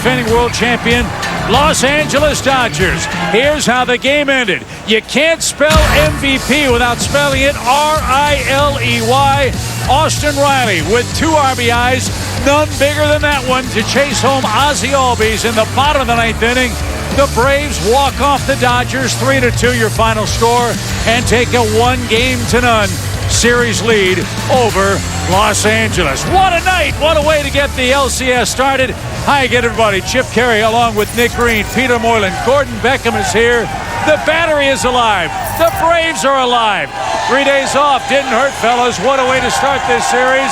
Defending world champion Los Angeles Dodgers. Here's how the game ended. You can't spell MVP without spelling it R-I-L-E-Y. Austin Riley with 2 RBIs, none bigger than that one, to chase home Ozzie Albies in the bottom of the 9th inning. The Braves walk off the Dodgers 3-2, your final score, and take a 1-0 series lead over Los Angeles. What a night! What a way to get the LCS started. Hi again, everybody. Chip Carey along with Nick Green, Peter Moylan, Gordon Beckham is here. The battery is alive. The Braves are alive. 3 days off didn't hurt, fellas. What a way to start this series.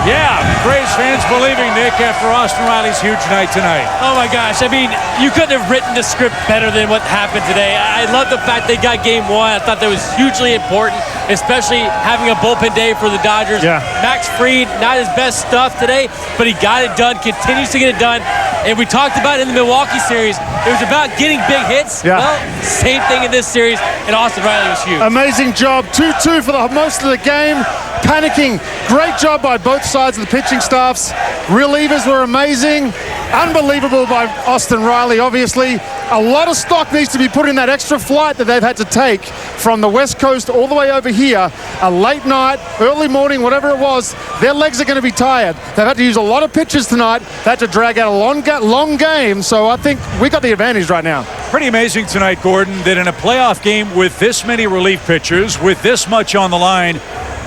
Yeah, Braves fans believing, Nick, after Austin Riley's huge night tonight. Oh my gosh, I mean, you couldn't have written the script better than what happened today. I love the fact they got game 1. I thought that was hugely important, especially having a bullpen day for the Dodgers. Yeah. Max Fried, not his best stuff today, but he got it done, continues to get it done. And we talked about it in the Milwaukee series. It was about getting big hits. Yeah. Well, same thing in this series, and Austin Riley was huge. Amazing job. 2-2 for most of the game. Panicking. Great job by both sides of the pitching staffs. Relievers were amazing. Unbelievable by Austin Riley, obviously. A lot of stock needs to be put in that extra flight that they've had to take from the West Coast all the way over here. A late night, early morning, whatever it was, their legs are going to be tired. They've had to use a lot of pitches tonight. They had to drag out a long game, so I think we got the advantage right now. Pretty amazing tonight, Gordon, that in a playoff game with this many relief pitchers, with this much on the line,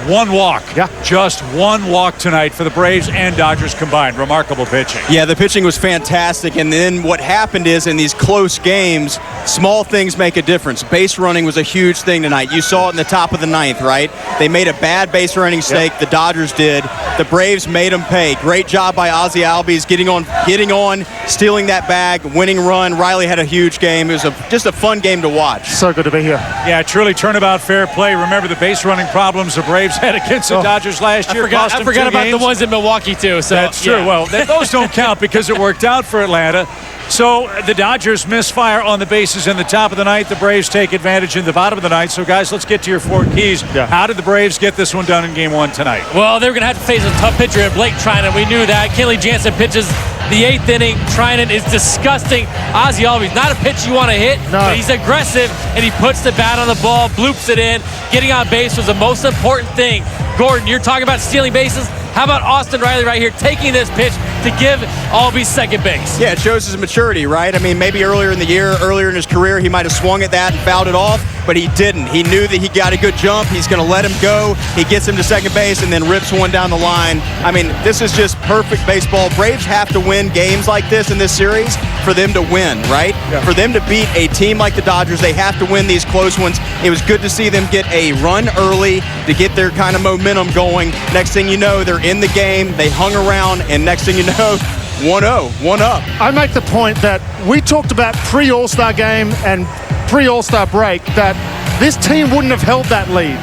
1 walk. Yeah. Just 1 walk tonight for the Braves and Dodgers combined. Remarkable pitching. Yeah, the pitching was fantastic. And then what happened is in these close games, small things make a difference. Base running was a huge thing tonight. You saw it in the top of the 9th, right? They made a bad base running mistake. Yep. The Dodgers did. The Braves made them pay. Great job by Ozzie Albies getting on, stealing that bag, winning run. Riley had a huge game. It was just a fun game to watch. So good to be here. Yeah, truly turnabout fair play. Remember the base running problems the Braves had against the Dodgers last year. I forgot about the ones in Milwaukee, too. So that's true. Yeah. Well, those don't count because it worked out for Atlanta. So the Dodgers misfire on the bases in the top of the 9th. The Braves take advantage in the bottom of the 9th. So, guys, let's get to your 4 keys. Yeah. How did the Braves get this one done in Game 1 tonight? Well, they were going to have to face a tough pitcher in Blake Trinan. We knew that. Kenley Jansen pitches the 8th inning. Trinan is disgusting. Ozzie Albies, not a pitch you want to hit, but he's aggressive, and he puts the bat on the ball, bloops it in. Getting on base was the most important thing. Gordon, you're talking about stealing bases. How about Austin Riley right here taking this pitch to give Albies second base? Yeah, it shows his maturity, right? I mean, maybe earlier in the year, earlier in his career, he might have swung at that and fouled it off, but he didn't. He knew that he got a good jump. He's going to let him go. He gets him to second base and then rips one down the line. I mean, this is just perfect baseball. Braves have to win games like this in this series for them to win, right? Yeah. For them to beat a team like the Dodgers, they have to win these close ones. It was good to see them get a run early to get their kind of momentum going. Next thing you know, they're in the game. They hung around, and next thing you know, 1-0, 1 up. I make the point that we talked about pre-All-Star game and pre-All-Star break that this team wouldn't have held that lead.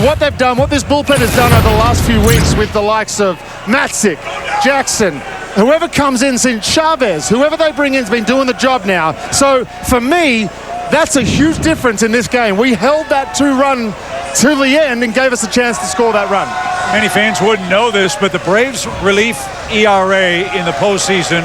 What they've done, what this bullpen has done over the last few weeks with the likes of Matzek, Jackson, whoever comes in since Chavez, whoever they bring in has been doing the job now. So for me, that's a huge difference in this game. We held that 2-run to the end and gave us a chance to score that run. Many fans wouldn't know this, but the Braves' relief ERA in the postseason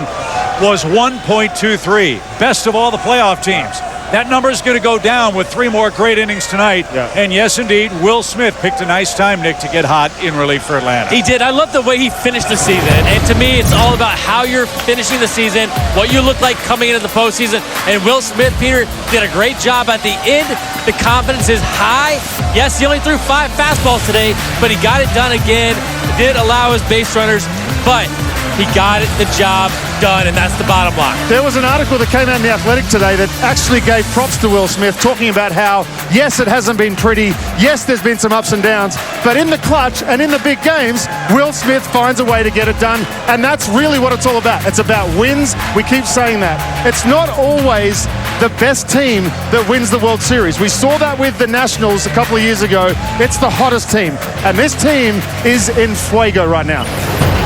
was 1.23. Best of all the playoff teams. That number is going to go down with 3 more great innings tonight. Yeah. And yes, indeed, Will Smith picked a nice time, Nick, to get hot in relief for Atlanta. He did. I love the way he finished the season. And to me, it's all about how you're finishing the season, what you look like coming into the postseason. And Will Smith, Peter, did a great job at the end. The confidence is high. Yes, he only threw 5 fastballs today, but he got it done again. Did allow his base runners, but he got the job done, and that's the bottom line. There was an article that came out in The Athletic today that actually gave props to Will Smith, talking about how, yes, it hasn't been pretty, yes, there's been some ups and downs, but in the clutch and in the big games, Will Smith finds a way to get it done, and that's really what it's all about. It's about wins. We keep saying that. It's not always the best team that wins the World Series. We saw that with the Nationals a couple of years ago. It's the hottest team, and this team is in fuego right now.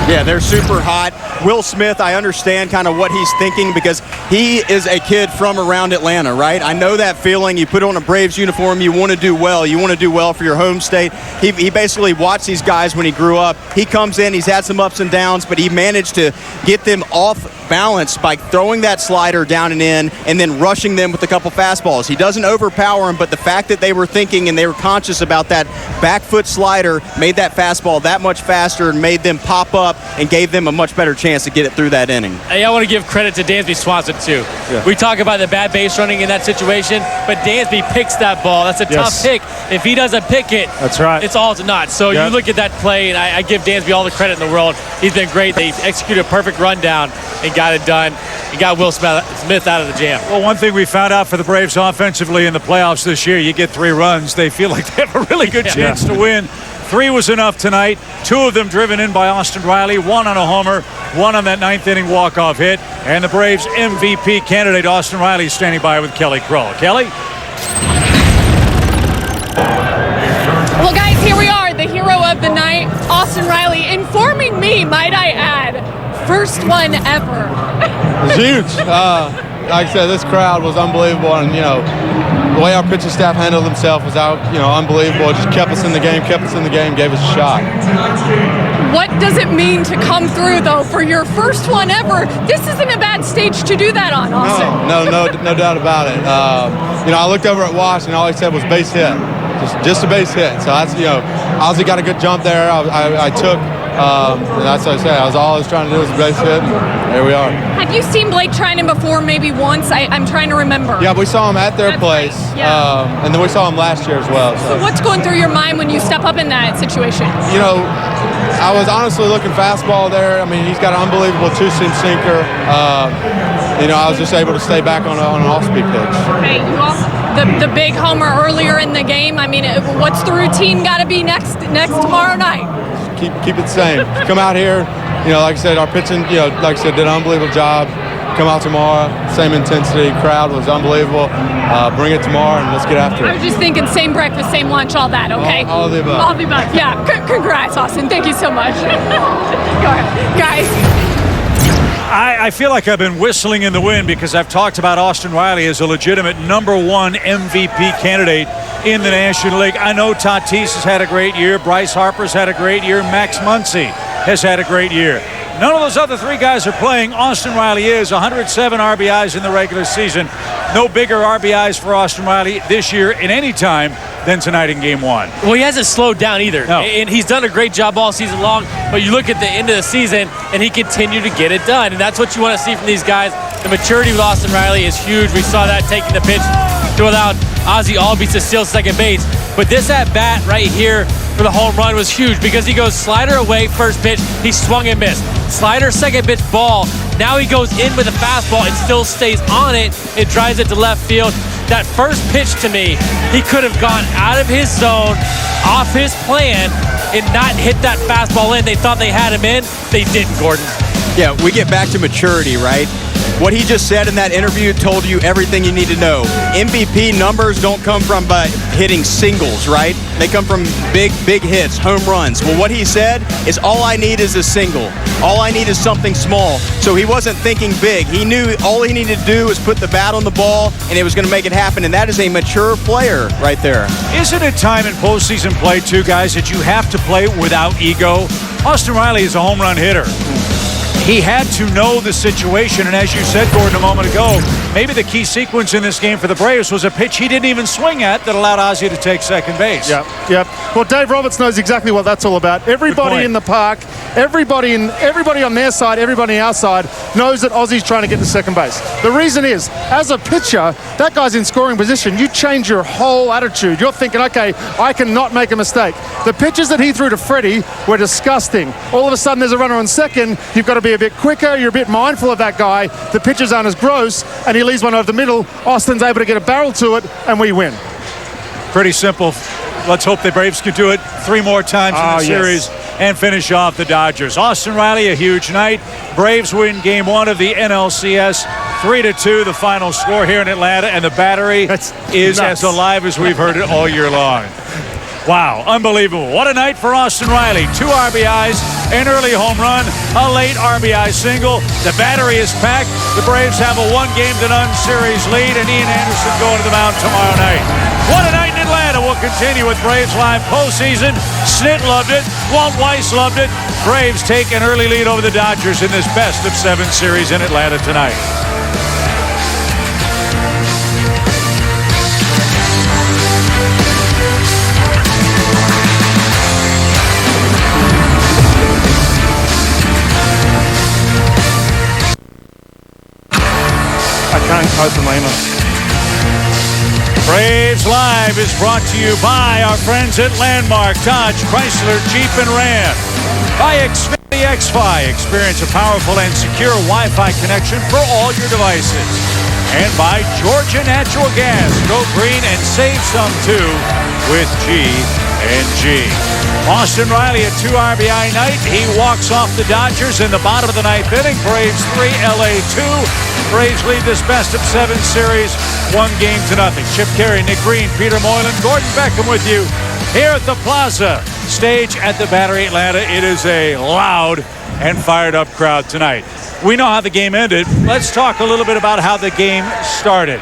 Yeah, they're super hot. Will Smith, I understand kind of what he's thinking because he is a kid from around Atlanta, right? I know that feeling. You put on a Braves uniform, you want to do well. You want to do well for your home state. He basically watched these guys when he grew up. He comes in, he's had some ups and downs, but he managed to get them off balance by throwing that slider down and in and then rushing them with a couple fastballs. He doesn't overpower them, but the fact that they were thinking and they were conscious about that back foot slider made that fastball that much faster and made them pop up and gave them a much better chance to get it through that inning. Hey, I want to give credit to Dansby Swanson, too. Yeah. We talk about the bad base running in that situation, but Dansby picks that ball. That's a tough pick. If he doesn't pick it, that's right. It's all to naught. So you look at that play, and I give Dansby all the credit in the world. He's been great. They executed a perfect rundown and got it done. He got Will Smith out of the jam. Well, one thing we found out for the Braves offensively in the playoffs this year, you get 3 runs, they feel like they have a really good chance to win. 3 was enough tonight. 2 of them driven in by Austin Riley, 1 on a homer, 1 on that 9th inning walk-off hit. And the Braves MVP candidate, Austin Riley, standing by with Kelly Crow. Kelly? Well, guys, here we are, the hero of the night, Austin Riley, informing me, might I add, first one ever. It was huge. Like I said, this crowd was unbelievable, and the way our pitching staff handled themselves was unbelievable. It just kept us in the game, gave us a shot. What does it mean to come through, though, for your first one ever? This isn't a bad stage to do that on, Austin. No doubt about it. I looked over at Wash, and all he said was base hit, just a base hit. So that's Ozzy got a good jump there. I took. And that's what I said. All I was trying to do was a base hit. And here we are. Have you seen Blake Trinan before? Maybe once. I'm trying to remember. Yeah, we saw him at their place. Right. Yeah. And then we saw him last year as well. So what's going through your mind when you step up in that situation? I was honestly looking fastball there. I mean, he's got an unbelievable 2-seam sinker. I was just able to stay back on an off-speed pitch. Okay, you also the big homer earlier in the game. I mean, what's the routine got to be next tomorrow night? Keep it the same. Come out here, like I said, our pitching, like I said, did an unbelievable job. Come out tomorrow, same intensity. Crowd was unbelievable. Bring it tomorrow and let's get after it. I was just thinking same breakfast, same lunch, all that, okay? All of the above. All of the above, yeah. Congrats, Austin. Thank you so much. Go ahead. Guys. I feel like I've been whistling in the wind because I've talked about Austin Riley as a legitimate #1 MVP candidate in the National League. I know Tatis has had a great year. Bryce Harper's had a great year. Max Muncy has had a great year. None of those other 3 guys are playing. Austin Riley is 107 RBIs in the regular season. No bigger RBIs for Austin Riley this year in any time than tonight in Game 1. Well, he hasn't slowed down either. No. And he's done a great job all season long, but you look at the end of the season, and he continued to get it done. And that's what you want to see from these guys. The maturity with Austin Riley is huge. We saw that taking the pitch to allow Ozzy Albies to steal second base. But this at-bat right here for the home run was huge because he goes slider away, first pitch, he swung and missed. Slider, second pitch, ball. Now he goes in with a fastball and still stays on it. It drives it to left field. That first pitch to me, he could have gone out of his zone, off his plan, and not hit that fastball in. They thought they had him in. They didn't, Gordon. Yeah, we get back to maturity, right? What he just said in that interview told you everything you need to know. MVP numbers don't come from by hitting singles, right? They come from big hits, home runs. Well, what he said is all I need is a single. All I need is something small. So he wasn't thinking big. He knew all he needed to do was put the bat on the ball, and it was going to make it happen. And that is a mature player right there. Isn't it time in postseason play, too, guys, that you have to play without ego? Austin Riley is a home run hitter. He had to know the situation, and as you said, Gordon, a moment ago, maybe the key sequence in this game for the Braves was a pitch he didn't even swing at that allowed Ozzy to take second base. Yep. Well, Dave Roberts knows exactly what that's all about. Everybody in the park, everybody on their side, everybody on our side knows that Ozzy's trying to get to second base. The reason is, as a pitcher, that guy's in scoring position. You change your whole attitude. You're thinking, okay, I cannot make a mistake. The pitches that he threw to Freddie were disgusting. All of a sudden, there's a runner on second. You've got to be a bit quicker. You're a bit mindful of that guy. The pitches aren't as gross, and he leaves one over the middle. Austin's able to get a barrel to it, and we win. Pretty simple. Let's hope the Braves can do it 3 more times in the series and finish off the Dodgers. Austin Riley, a huge night. Braves win Game 1 of the NLCS, 3-2, the final score here in Atlanta, and the Battery is as alive as we've heard it all year long. Wow, unbelievable. What a night for Austin Riley. 2 RBIs, an early home run, a late RBI single. The battery is packed. The Braves have a 1-game-to-none series lead, and Ian Anderson going to the mound tomorrow night. What a night in Atlanta. We'll continue with Braves Live postseason. Snit loved it. Walt Weiss loved it. Braves take an early lead over the Dodgers in this best-of-7 series in Atlanta tonight. I can't open my email. Braves Live is brought to you by our friends at Landmark, Dodge, Chrysler, Jeep, and Ram. By Xfinity X-Fi. Experience a powerful and secure Wi-Fi connection for all your devices. And by Georgia Natural Gas. Go green and save some too with G&G. Austin Riley, a 2 RBI night. He walks off the Dodgers in the bottom of the 9th inning. Braves 3, LA 2. Braves lead this best-of-7 series 1-0. Chip Carey, Nick Green, Peter Moylan, Gordon Beckham with you here at the Plaza stage at the Battery Atlanta. It is a loud and fired-up crowd tonight. We know how the game ended. Let's talk a little bit about how the game started.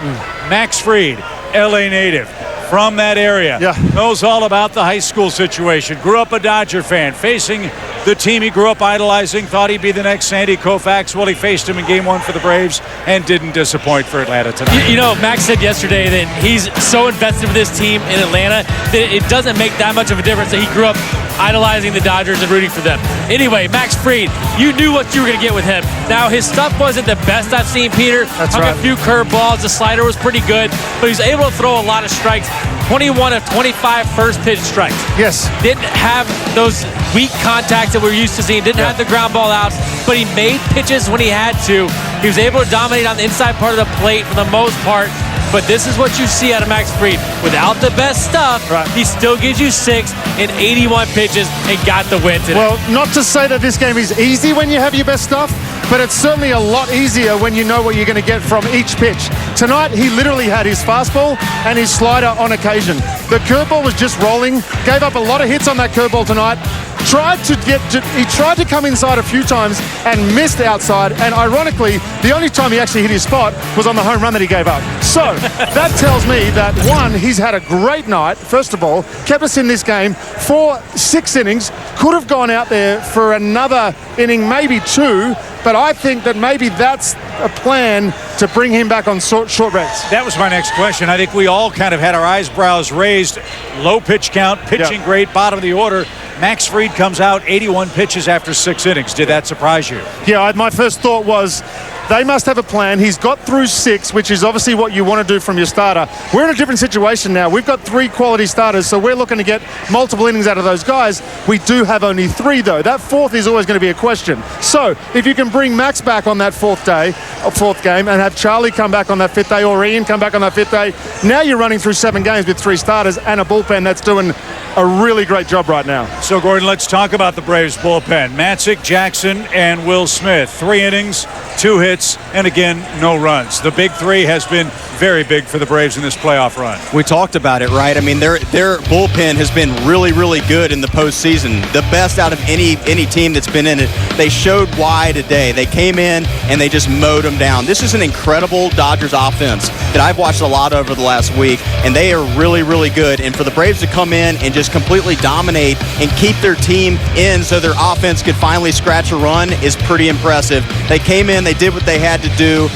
Max Fried, LA native. From that area, knows all about the high school situation. Grew up a Dodger fan, facing the team he grew up idolizing. Thought he'd be the next Sandy Koufax. Well, he faced him in Game 1 for the Braves and didn't disappoint for Atlanta tonight. You know, Max said yesterday that he's so invested with this team in Atlanta that it doesn't make that much of a difference that he grew up idolizing the Dodgers and rooting for them. Anyway, Max Fried, you knew what you were going to get with him. Now, his stuff wasn't the best I've seen, Peter. That's Hung right. a few curveballs. The slider was pretty good, but he was able to throw a lot of strikes. 21 of 25 first pitch strikes. Yes. Didn't have those weak contacts that we're used to seeing. Didn't have the ground ball outs, but he made pitches when he had to. He was able to dominate on the inside part of the plate for the most part. But this is what you see out of Max Fried. Without the best stuff, he still gives you 6 in 81 pitches and got the win today. Well, not to say that this game is easy when you have your best stuff, but it's certainly a lot easier when you know what you're going to get from each pitch. Tonight, he literally had his fastball and his slider on occasion. The curveball was just rolling, gave up a lot of hits on that curveball tonight. He tried to come inside a few times and missed outside, and ironically, the only time he actually hit his spot was on the home run that he gave up. So that tells me that, one, he's had a great night, first of all, kept us in this game for 6 innings, could have gone out there for another inning, maybe 2, but I think that maybe that's a plan to bring him back on short rest. That was my next question. I think we all kind of had our eyebrows raised. Low pitch count, pitching great, bottom of the order. Max Fried comes out 81 pitches after 6 innings. Did that surprise you? Yeah, my first thought was they must have a plan. He's got through 6, which is obviously what you want to do from your starter. We're in a different situation now. We've got 3 quality starters, so we're looking to get multiple innings out of those guys. We do have only 3, though. That 4th is always going to be a question. So if you can bring Max back on that 4th game, and have Charlie come back on that 5th day, or Ian come back on that 5th day, now you're running through 7 games with 3 starters and a bullpen that's doing a really great job right now. So, Gordon, let's talk about the Braves bullpen. Matzek, Jackson, and Will Smith. 3 innings, 2 hits, and again, no runs. The big 3 has been very big for the Braves in this playoff run. We talked about it, right? I mean, their bullpen has been really, really good in the postseason. The best out of any team that's been in it. They showed why today. They came in and they just mowed them down. This is an incredible Dodgers offense that I've watched a lot over the last week, and they are really, really good. And for the Braves to come in and just completely dominate and keep their team in so their offense could finally scratch a run is pretty impressive. They came in, they did what they had to do.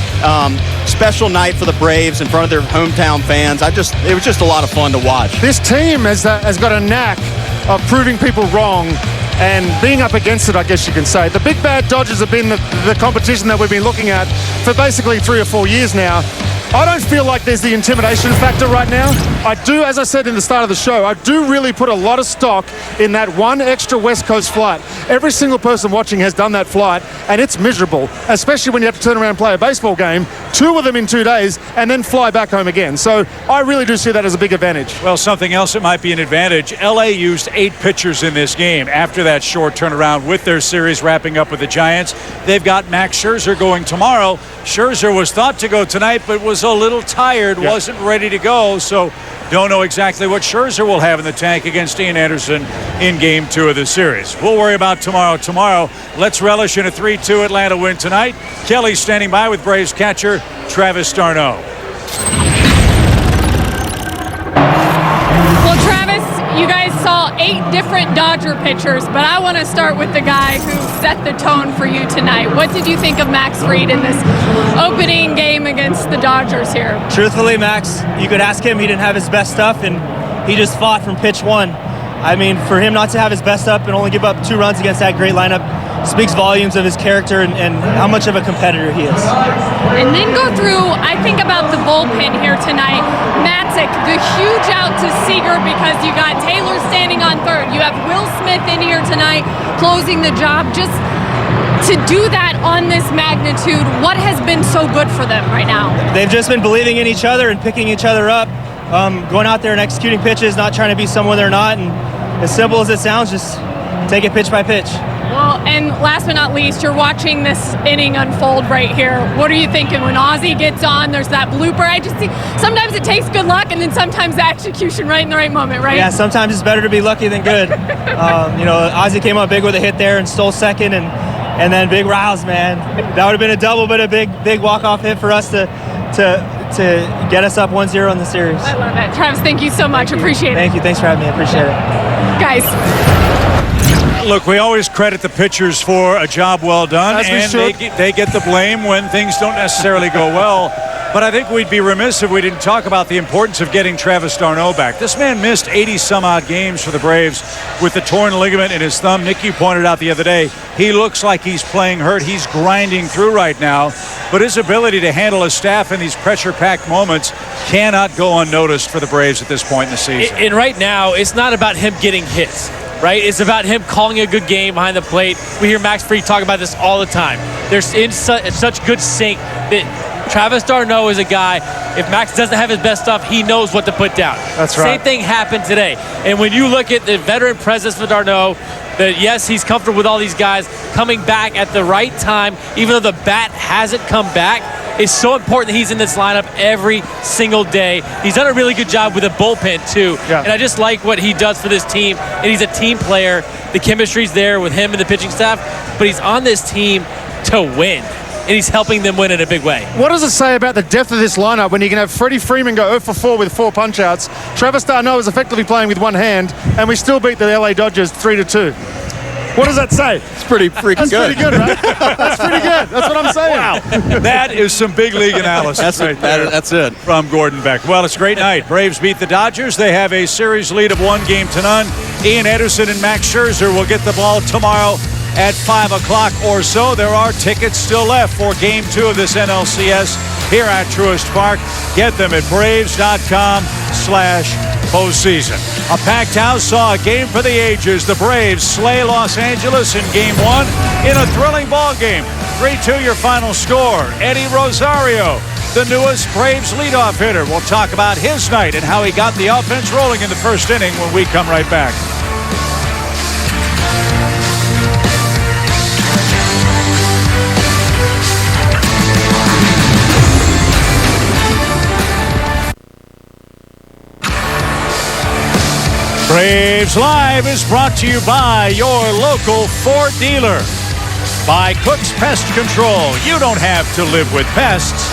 Special night for the Braves in front of their hometown fans. It was just a lot of fun to watch. This team has got a knack of proving people wrong and being up against it, I guess you can say. The big bad Dodgers have been the competition that we've been looking at for basically 3 or 4 years now. I don't feel like there's the intimidation factor right now. I do, as I said in the start of the show, I do really put a lot of stock in that one extra West Coast flight. Every single person watching has done that flight, and it's miserable, especially when you have to turn around and play a baseball game, 2 of them in 2 days, and then fly back home again. So I really do see that as a big advantage. Well, something else that might be an advantage, LA used 8 pitchers in this game after that short turnaround with their series wrapping up with the Giants. They've got Max Scherzer going tomorrow. Scherzer was thought to go tonight, but was a little tired, wasn't ready to go, so don't know exactly what Scherzer will have in the tank against Ian Anderson in Game 2 of the series. We'll worry about tomorrow. Let's relish in a 3-2 Atlanta win tonight. Kelly standing by with Braves catcher Travis d'Arnaud. Well, Travis, you guys saw 8 different Dodger pitchers, but I want to start with the guy who set the tone for you tonight. What did you think of Max Fried in this opening game against the Dodgers here? Truthfully, Max, you could ask him. He didn't have his best stuff, and he just fought from pitch one. I mean, for him not to have his best stuff and only give up 2 runs against that great lineup speaks volumes of his character and how much of a competitor he is. And then go through, I think about the bullpen here tonight. Matzek, the huge out to Seager because you got Taylor standing on third. You have Will Smith in here tonight closing the job. Just to do that on this magnitude, what has been so good for them right now? They've just been believing in each other and picking each other up, going out there and executing pitches, not trying to be someone they're not. And as simple as it sounds, just take it pitch by pitch. Well, and last but not least, you're watching this inning unfold right here. What are you thinking when Ozzy gets on? There's that blooper. I just see sometimes it takes good luck, and then sometimes the execution right in the right moment, right? Yeah, sometimes it's better to be lucky than good. Ozzy came up big with a hit there and stole second, and then big Riles, man. That would have been a double, but a big walk-off hit for us to get us up 1-0 in the series. I love it. Travis, thank you so much. Appreciate it. Thank you. Thanks for having me. I appreciate it. Guys. Look, we always credit the pitchers for a job well done, and they get the blame when things don't necessarily go well. But I think we'd be remiss if we didn't talk about the importance of getting Travis d'Arnaud back. This man missed 80-some-odd games for the Braves with the torn ligament in his thumb. Nick, you pointed out the other day, he looks like he's playing hurt. He's grinding through right now. But his ability to handle his staff in these pressure-packed moments cannot go unnoticed for the Braves at this point in the season. And right now, it's not about him getting hits, right? It's about him calling a good game behind the plate. We hear Max Fried talk about this all the time. They're in such good sync that Travis d'Arnaud is a guy, if Max doesn't have his best stuff, he knows what to put down. That's right. Same thing happened today. And when you look at the veteran presence for d'Arnaud, that yes, he's comfortable with all these guys coming back at the right time, even though the bat hasn't come back. It's so important that he's in this lineup every single day. He's done a really good job with the bullpen, too. Yeah. And I just like what he does for this team. And he's a team player. The chemistry's there with him and the pitching staff. But he's on this team to win. And he's helping them win in a big way. What does it say about the depth of this lineup when you can have Freddie Freeman go 0 for 4 with 4 punch-outs? Travis d'Arnaud is effectively playing with one hand, and we still beat the LA Dodgers 3-2. What does that say? It's pretty freaking good. That's pretty good, right? That's pretty good. That's what I'm saying. Wow. That is some big league analysis. That's it. From Gordon Beck. Well, it's a great night. Braves beat the Dodgers. They have a series lead of 1-0. Ian Anderson and Max Scherzer will get the ball tomorrow at 5 o'clock or so. There are tickets still left for Game 2 of this NLCS here at Truist Park. Get them at Braves.com/postseason. A packed house saw a game for the ages. The Braves slay Los Angeles in Game 1 in a thrilling ball game. 3-2 your final score. Eddie Rosario, the newest Braves leadoff hitter, will talk about his night and how he got the offense rolling in the first inning when we come right back. Braves Live is brought to you by your local Ford dealer. By Cook's Pest Control, you don't have to live with pests.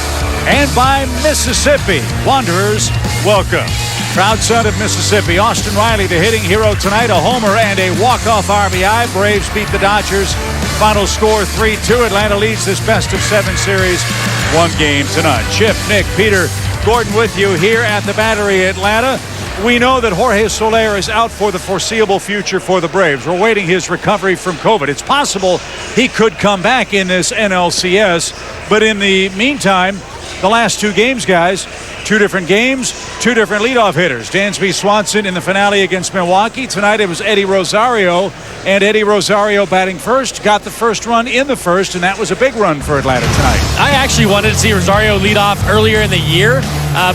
And by Mississippi, Wanderers, welcome. Proud son of Mississippi, Austin Riley, the hitting hero tonight, a homer and a walk-off RBI. Braves beat the Dodgers. Final score 3-2. Atlanta leads this best-of-7 series 1-0. Chip, Nick, Peter, Gordon with you here at the Battery, Atlanta. We know that Jorge Soler is out for the foreseeable future for the Braves. We're waiting his recovery from COVID. It's possible he could come back in this NLCS, but in the meantime, the last 2 games, guys, 2 different games, 2 different leadoff hitters. Dansby Swanson in the finale against Milwaukee. Tonight it was Eddie Rosario, and Eddie Rosario batting first, got the first run in the first, and that was a big run for Atlanta tonight. I actually wanted to see Rosario lead off earlier in the year,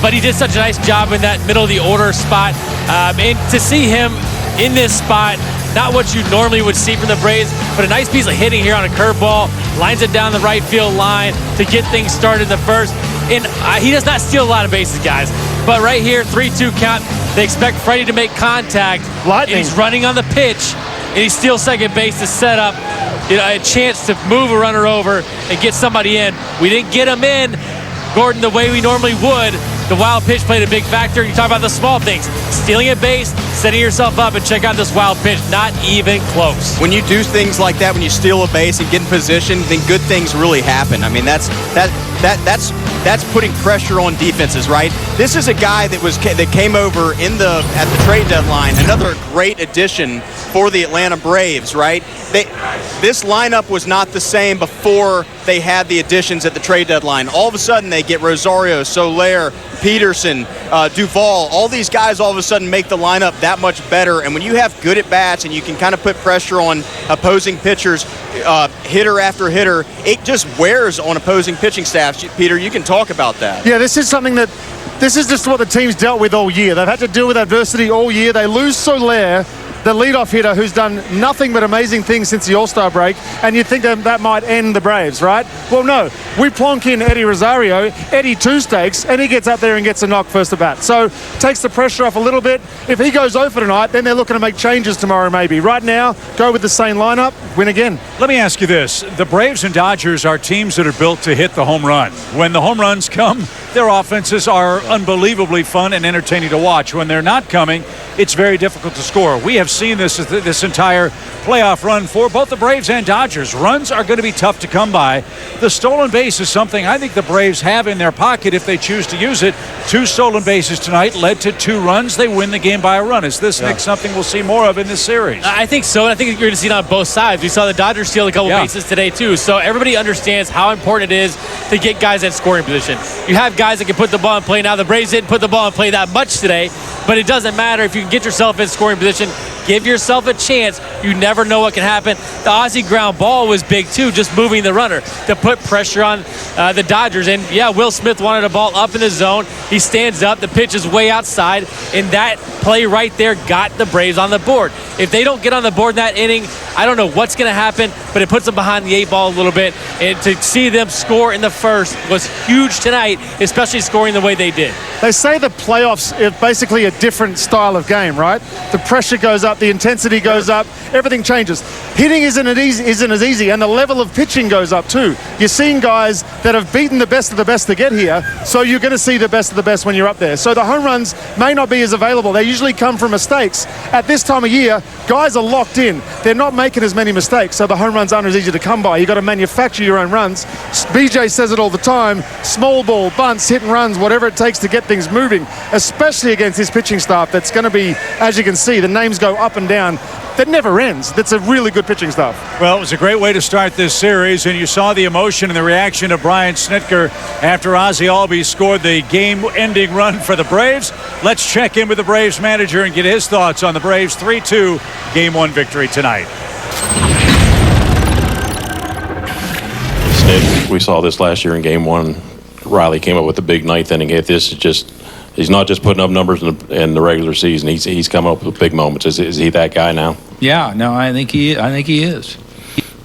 but he did such a nice job in that middle of the order spot. And to see him in this spot, not what you normally would see from the Braves, but a nice piece of hitting here on a curveball. lines it down the right field line to get things started in the first. And he does not steal a lot of bases, guys. But right here, 3-2 count. They expect Freddie to make contact. Lightning. And he's running on the pitch, and he steals second base to set up a chance to move a runner over and get somebody in. We didn't get him in, Gordon, the way we normally would. The wild pitch played a big factor. You talk about the small things. Stealing a base, setting yourself up, and check out this wild pitch. Not even close. When you do things like that, when you steal a base and get in position, then good things really happen. I mean, that's putting pressure on defenses, right? This is a guy that came over at the trade deadline. Another great addition for the Atlanta Braves, right? This lineup was not the same before they had the additions at the trade deadline. All of a sudden, they get Rosario, Soler, Peterson, Duvall. All these guys all of a sudden make the lineup that much better. And when you have good at-bats and you can kind of put pressure on opposing pitchers, hitter after hitter, it just wears on opposing pitching staffs. Peter, you can talk about that. Yeah, this is just what the team's dealt with all year. They've had to deal with adversity all year. They lose Soler, the leadoff hitter, who's done nothing but amazing things since the All-Star break, and you'd think that might end the Braves, right? Well, no. We plonk in Eddie Rosario, Eddie two stakes, and he gets up there and gets a knock first at bat. So takes the pressure off a little bit. If he goes over tonight, then they're looking to make changes tomorrow maybe. Right now, go with the same lineup, win again. Let me ask you this. The Braves and Dodgers are teams that are built to hit the home run. When the home runs come, their offenses are unbelievably fun and entertaining to watch. When they're not coming, it's very difficult to score. We have seen this entire playoff run for both the Braves and Dodgers. Runs are going to be tough to come by. The stolen base is something I think the Braves have in their pocket if they choose to use it. 2 stolen bases tonight led to 2 runs. They win the game by a run. Is this, Nick, something we'll see more of in this series? I think so, and I think you're going to see it on both sides. We saw the Dodgers steal a couple bases today, too. So everybody understands how important it is to get guys in scoring position. You have guys that can put the ball in play. Now, the Braves didn't put the ball in play that much today, but it doesn't matter if you can get yourself in scoring position. Give yourself a chance. You never know what can happen. The Ozzie ground ball was big, too, just moving the runner to put pressure on the Dodgers. And, yeah, Will Smith wanted a ball up in the zone. He stands up. The pitch is way outside. And that play right there got the Braves on the board. If they don't get on the board in that inning, I don't know what's going to happen, but it puts them behind the 8 ball a little bit. And to see them score in the first was huge tonight, especially scoring the way they did. They say the playoffs are basically a different style of game, right? The pressure goes up, the intensity goes up, everything changes. Hitting isn't as easy, and the level of pitching goes up too. You're seeing guys that have beaten the best of the best to get here, so you're going to see the best of the best when you're up there. So the home runs may not be as available. They usually come from mistakes. At this time of year, guys are locked in. They're not making as many mistakes, so the home runs aren't as easy to come by. You've got to manufacture your own runs. BJ says it all the time, small ball, bunts, hit and runs, whatever it takes to get things moving, especially against this pitching staff that's going to be, as you can see, the names go up and down. That never ends. That's a really good pitching staff. Well, it was a great way to start this series, and you saw the emotion and the reaction of Brian Snitker after Ozzie Albies scored the game-ending run for the Braves. Let's check in with the Braves manager and get his thoughts on the Braves' 3-2 Game 1 victory tonight. Snit, we saw this last year in Game 1. Riley came up with a big 9th inning hit. This is just... He's not just putting up numbers in the regular season. He's come up with big moments. Is he that guy now? Yeah, no, I think he is. I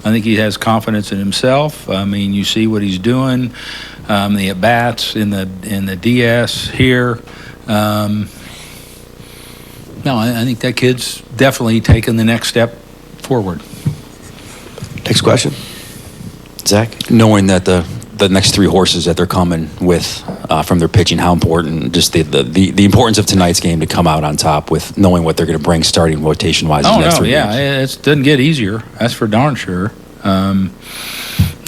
think he has confidence in himself. I mean, you see what he's doing, the at bats in the DS here. No, I think that kid's definitely taken the next step forward. Next question, Zach. Knowing that the next 3 horses that they're coming with from their pitching, how important, just the importance of tonight's game to come out on top with knowing what they're going to bring starting rotation wise. Oh no, yeah, it doesn't get easier. That's for darn sure. No,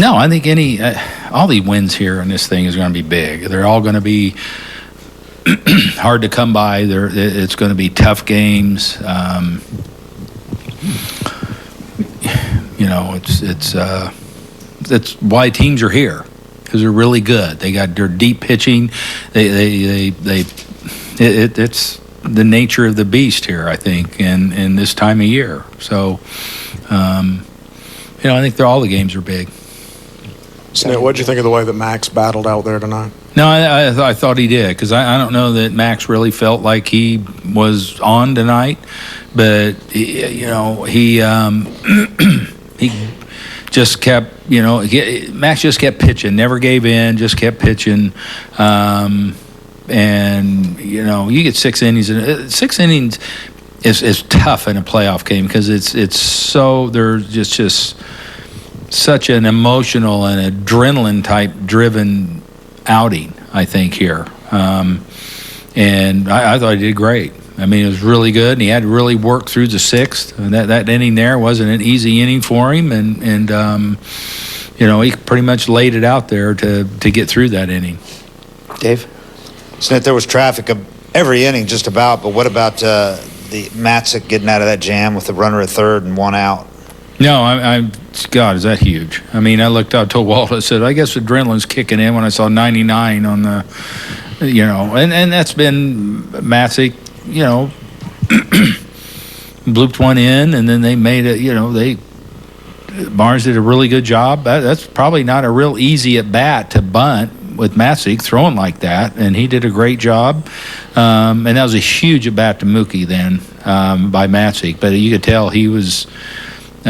I think all the wins here in this thing is going to be big. They're all going to be hard to come by. It's going to be tough games. You know, it's why teams are here. Because they're really good. They got their deep pitching. It's the nature of the beast here, I think, in this time of year. So, I think all the games are big. Snit, what did you think of the way that Max battled out there tonight? No, I thought he did, because I don't know that Max really felt like he was on tonight, but he just kept Max just kept pitching, never gave in, just kept pitching. And, you get 6 innings. And 6 innings is tough in a playoff game because it's so, there's just such an emotional and adrenaline-type driven outing, I think, here. And I thought he did great. I mean, it was really good, and he had to really work through the 6th. And that inning there wasn't an easy inning for him, and he pretty much laid it out there to get through that inning. Dave? Snit, there was traffic of every inning just about, but what about the Matzek getting out of that jam with the runner at third and 1 out? No, God, is that huge? I mean, I looked out to Walt and said, I guess adrenaline's kicking in when I saw 99 on the, and that's been Matzek, blooped one in, and then they made it, Barnes did a really good job. That's probably not a real easy at bat to bunt with Matzek throwing like that, and he did a great job. And that was a huge at bat to Mookie then by Matzek, but you could tell he was, he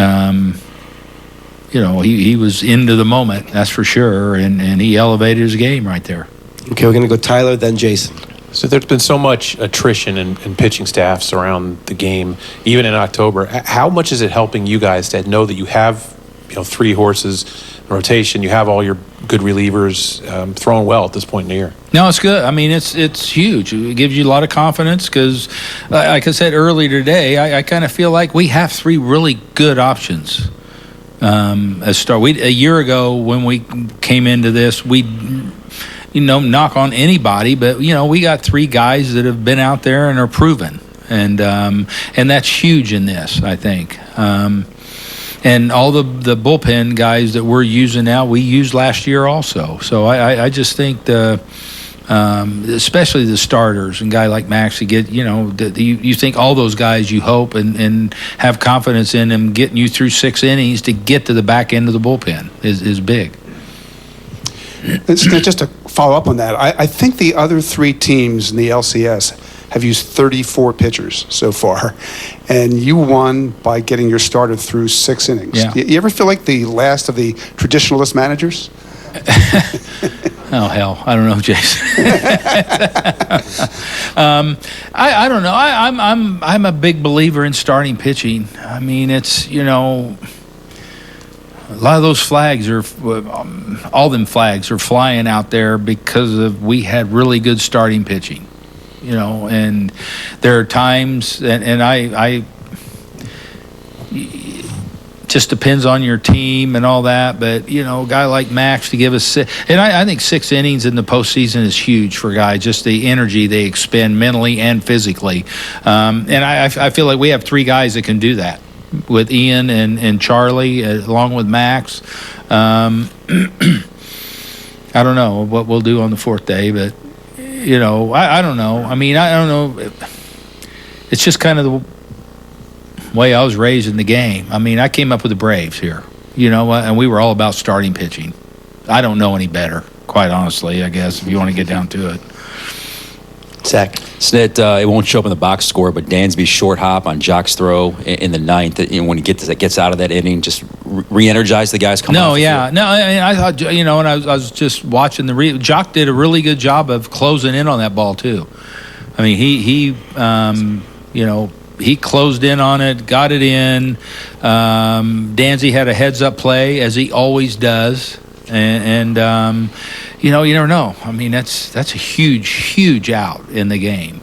was into the moment, that's for sure, and he elevated his game right there. Okay, we're going to go Tyler, then Jason. So there's been so much attrition in pitching staffs around the game, even in October. How much is it helping you guys to know that you have, 3 horses in rotation, you have all your good relievers throwing well at this point in the year? No, it's good. I mean, it's huge. It gives you a lot of confidence because, like I said earlier today, I kind of feel like we have 3 really good options. A year ago when we came into this, we knock on anybody, but we got 3 guys that have been out there and are proven, and that's huge in this, I think. And all the bullpen guys that we're using now, we used last year also. So I just think especially the starters and guy like Max to get, you think all those guys you hope and have confidence in them getting you through 6 innings to get to the back end of the bullpen is big. Just to follow up on that, I think the other 3 teams in the LCS have used 34 pitchers so far, and you won by getting your starter through 6 innings. Yeah. You ever feel like the last of the traditionalist managers? Oh, hell, I don't know, Jason. I don't know. I'm a big believer in starting pitching. I mean, it's, a lot of those flags all them flags are flying out there because we had really good starting pitching, and there are times, and I just depends on your team and all that, but, a guy like Max to give us, and I think 6 innings in the postseason is huge for guys, just the energy they expend mentally and physically. And I feel like we have 3 guys that can do that, with Ian and Charlie, along with Max. I don't know what we'll do on the 4th day, but, I don't know. I mean, I don't know. It's just kind of the way I was raised in the game. I mean, I came up with the Braves here, and we were all about starting pitching. I don't know any better, quite honestly, I guess, if you want to get down to it. Zach. Snit, it won't show up in the box score, but Dansby's short hop on Jock's throw in the 9th, when he gets out of that inning, just re-energize the guys coming off the field. No, I mean, I thought, and I was just watching Jock did a really good job of closing in on that ball, too. I mean, he closed in on it, got it in. Dansby had a heads-up play, as he always does. And you never know. I mean, that's a huge out in the game.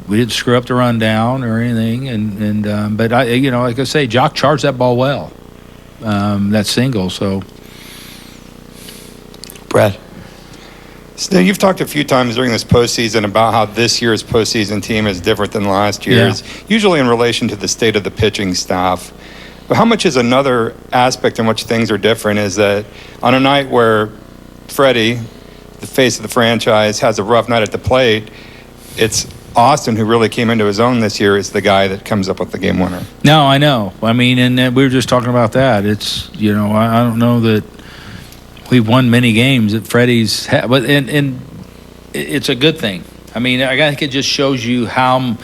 We didn't screw up the rundown or anything, but like I say, Jock charged that ball well, that single. So, Brad. So you've talked a few times during this postseason about how this year's postseason team is different than last year's, usually in relation to the state of the pitching staff. But how much is another aspect in which things are different is that on a night where Freddie, the face of the franchise, has a rough night at the plate, it's Austin, who really came into his own this year, is the guy that comes up with the game winner. No, I know. I mean, and we were just talking about that. It's, I don't know that we've won many games that Freddie's but and it's a good thing. I mean, I think it just shows you how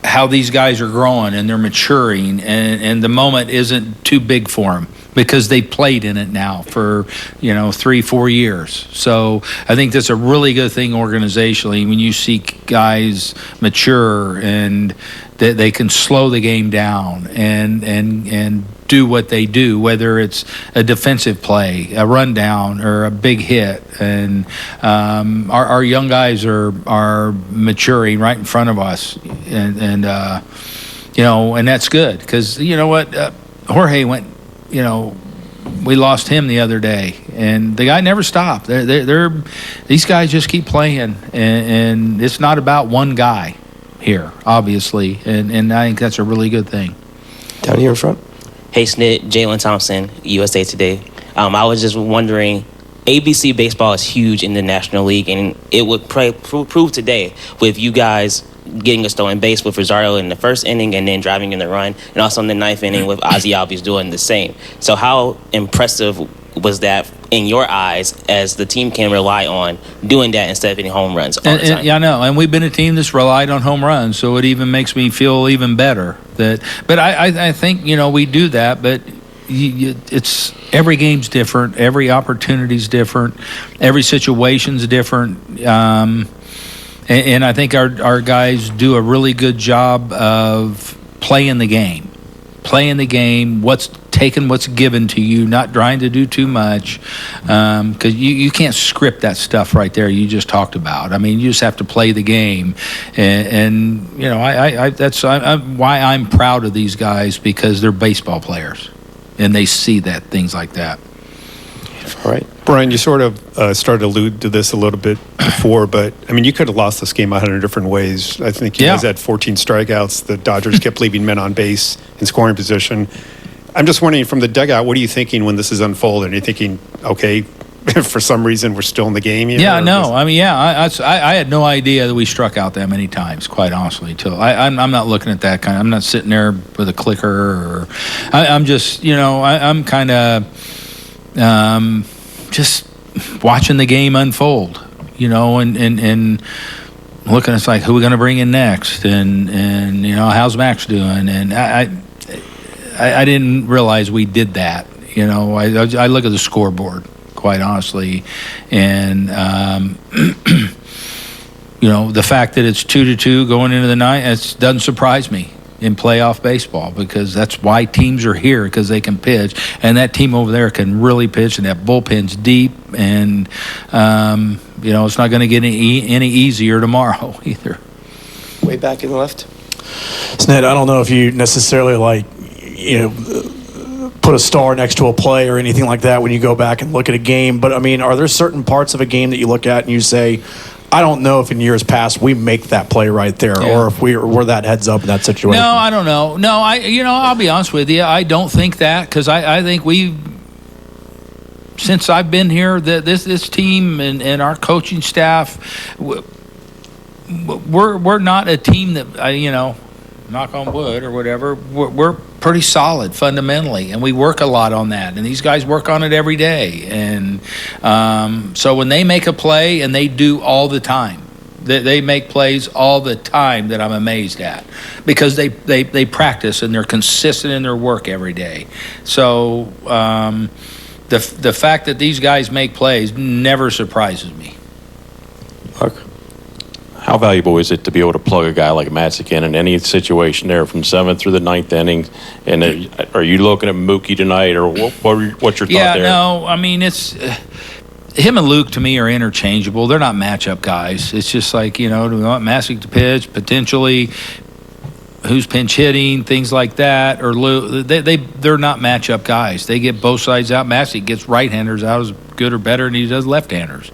how these guys are growing and they're maturing, and the moment isn't too big for them because they played in it now for 3-4 years. So I think that's a really good thing organizationally when you see guys mature and that they can slow the game down and do what they do, whether it's a defensive play, a rundown, or a big hit. And our young guys are maturing right in front of us, and that's good because you know what, Jorge went. We lost him the other day, and the guy never stopped. These guys just keep playing, and it's not about one guy here, obviously, and I think that's a really good thing. Down here in front. Hey, Snit, Jalen Thompson, USA Today. I was just wondering, ABC baseball is huge in the National League, and it would prove today with you guys getting a stolen base with Rosario in the first inning and then driving in the run, and also in the ninth inning with Ozzie Albies doing the same. So how impressive was that in your eyes as the team can rely on doing that instead of hitting home runs all the time? Yeah, I know. And we've been a team that's relied on home runs, so it even makes me feel even better. But I think, we do that, but it's every game's different. Every opportunity's different. Every situation's different. And I think our guys do a really good job of playing the game. Taking what's given to you, not trying to do too much, because you can't script that stuff right there you just talked about. I mean, you just have to play the game, and that's why I'm proud of these guys, because they're baseball players, and they see things like that. All right. Brian, you sort of started to allude to this a little bit before, but, I mean, you could have lost this game 100 different ways. I think you guys had 14 strikeouts. The Dodgers kept leaving men on base in scoring position. I'm just wondering, from the dugout, what are you thinking when this is unfolding? Are you thinking, okay, for some reason we're still in the game? Yeah, no. I mean, I had no idea that we struck out that many times, quite honestly. Until I'm not looking at that kind of, I'm not sitting there with a clicker, or I'm just, I'm kind of just watching the game unfold, and looking, it's like, who are we going to bring in next? And how's Max doing? And I didn't realize we did that. I look at the scoreboard, quite honestly, and the fact that it's 2-2 going into the ninth, it doesn't surprise me in playoff baseball, because that's why teams are here, because they can pitch, and that team over there can really pitch, and that bullpen's deep, and it's not going to get any easier tomorrow either. Way back in the left. Snit, I don't know if you necessarily put a star next to a play or anything like that when you go back and look at a game, but I mean, are there certain parts of a game that you look at and you say, I don't know if in years past we make that play right there, or if we're that heads up in that situation? No, I don't know. No, I'll be honest with you. I don't think that, because I think since I've been here, this team and our coaching staff, we're not a team that knock on wood or whatever, we're pretty solid fundamentally, and we work a lot on that, and these guys work on it every day. And so when they make a play, and they do all the time, they make plays all the time that I'm amazed at, because they practice and they're consistent in their work every day. So the fact that these guys make plays never surprises me. Mark? How valuable is it to be able to plug a guy like Matzek in any situation there from 7th through the 9th inning? And are you looking at Mookie tonight, or what's your thought there? Yeah, no, I mean, it's him and Luke, to me, are interchangeable. They're not matchup guys. It's just like, do we want Matzek to pitch, potentially, who's pinch hitting, things like that, or Luke. They're not matchup guys. They get both sides out. Matzek gets right-handers out as good or better than he does left-handers.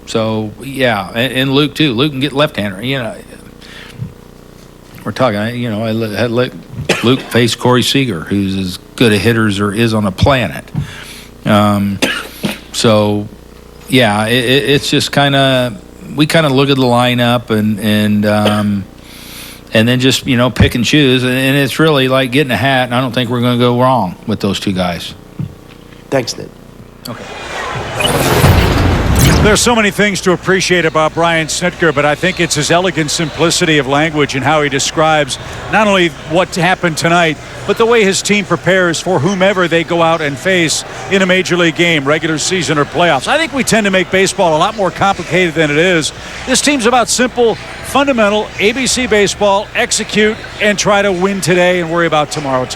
So, yeah, and Luke, too. Luke can get left-hander. We're talking, I had Luke face Corey Seager, who's as good a hitter as there is on the planet. So, yeah, it's just we kind of look at the lineup and then just, pick and choose. And it's really like getting a hat, and I don't think we're going to go wrong with those two guys. Thanks, Ned. Okay. There's so many things to appreciate about Brian Snitker, but I think it's his elegant simplicity of language and how he describes not only what happened tonight, but the way his team prepares for whomever they go out and face in a major league game, regular season or playoffs. I think we tend to make baseball a lot more complicated than it is. This team's about simple, fundamental ABC baseball, execute and try to win today and worry about tomorrow.